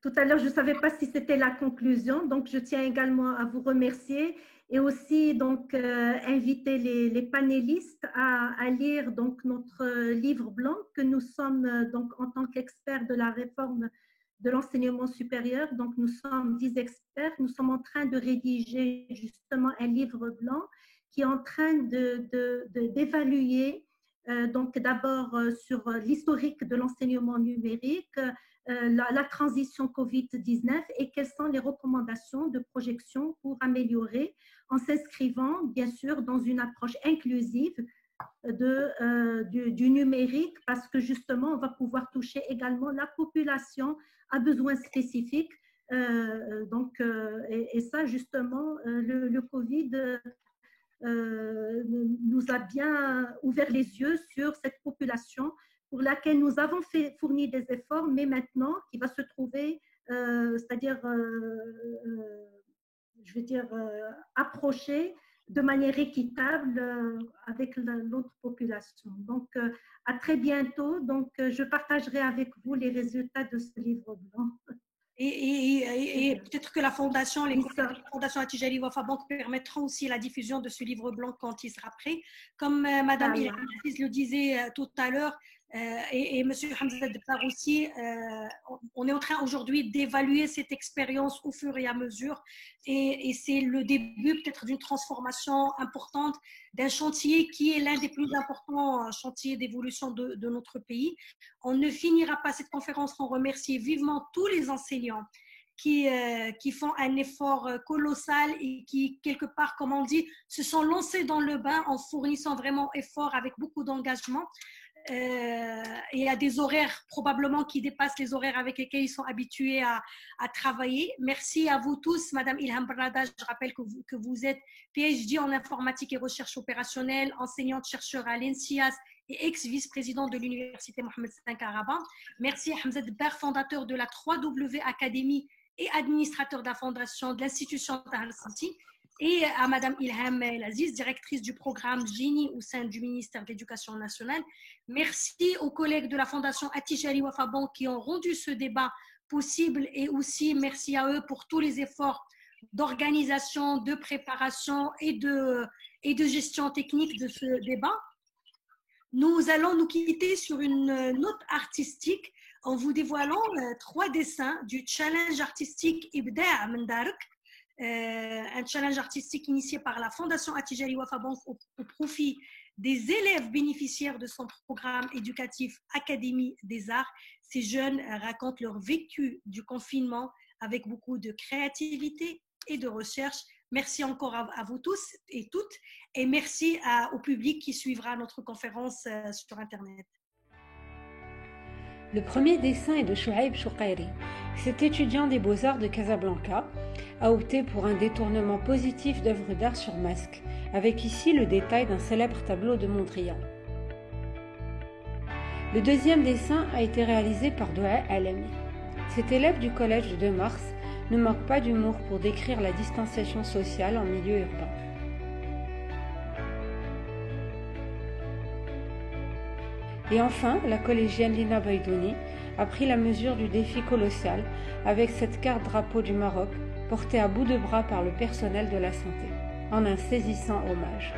tout à l'heure, je ne savais pas si c'était la conclusion, donc je tiens également à vous remercier et aussi donc inviter les panélistes à lire donc notre livre blanc que nous sommes donc en tant qu'experts de la réforme de l'enseignement supérieur. Donc nous sommes 10 experts, nous sommes en train de rédiger justement un livre blanc qui est en train d'évaluer donc d'abord sur l'historique de l'enseignement numérique, la transition Covid-19 et quelles sont les recommandations de projection pour améliorer en s'inscrivant bien sûr dans une approche inclusive du numérique parce que justement on va pouvoir toucher également la population à besoins spécifiques. Et ça justement le Covid nous a bien ouvert les yeux sur cette population pour laquelle nous avons fourni des efforts, mais maintenant qui va se trouver, c'est-à-dire, je veux dire, approchée de manière équitable avec l'autre population. Donc, à très bientôt. Donc, je partagerai avec vous les résultats de ce livre blanc. Et peut-être que la fondation, les fondations Attijari Wafa Bank permettront aussi la diffusion de ce livre blanc quand il sera prêt. Comme Madame Ilham Aziz le disait tout à l'heure, et Monsieur Hamza Debbar aussi, on est en train aujourd'hui d'évaluer cette expérience au fur et à mesure et c'est le début peut-être d'une transformation importante d'un chantier qui est l'un des plus importants chantiers d'évolution de notre pays. On ne finira pas cette conférence sans remercier vivement tous les enseignants qui font un effort colossal et qui, quelque part, comme on dit, se sont lancés dans le bain en fournissant vraiment effort avec beaucoup d'engagement. Et à des horaires probablement qui dépassent les horaires avec lesquels ils sont habitués à travailler. Merci à vous tous, Madame Ilham Brada. Je rappelle que vous êtes PhD en informatique et recherche opérationnelle, enseignante-chercheur à l'ENSIAS et ex-vice-président de l'Université Mohamed V à Rabat. Merci à Hamza Debbar, fondateur de la 3W Academy et administrateur de la fondation de l'institution Tahar City. Et à Madame Ilham Aziz, directrice du programme Génie au sein du ministère de l'Éducation nationale. Merci aux collègues de la Fondation Attijari Wafa Bank qui ont rendu ce débat possible et aussi merci à eux pour tous les efforts d'organisation, de préparation et de gestion technique de ce débat. Nous allons nous quitter sur une note artistique en vous dévoilant 3 dessins du challenge artistique Ibda' min Darak, un challenge artistique initié par la Fondation Attijari Wafa Bank au profit des élèves bénéficiaires de son programme éducatif Académie des Arts. Ces jeunes racontent leur vécu du confinement avec beaucoup de créativité et de recherche. Merci encore à vous tous et toutes, et merci au public qui suivra notre conférence sur Internet. Le premier dessin est de Chouaib Choukairi. Cet étudiant des Beaux-Arts de Casablanca a opté pour un détournement positif d'œuvres d'art sur masque, avec ici le détail d'un célèbre tableau de Mondrian. Le deuxième dessin a été réalisé par Doua Alami. Cet élève du collège de 2 mars ne manque pas d'humour pour décrire la distanciation sociale en milieu urbain. Et enfin, la collégienne Lina Baidouni a pris la mesure du défi colossal avec cette carte drapeau du Maroc portée à bout de bras par le personnel de la santé, en un saisissant hommage.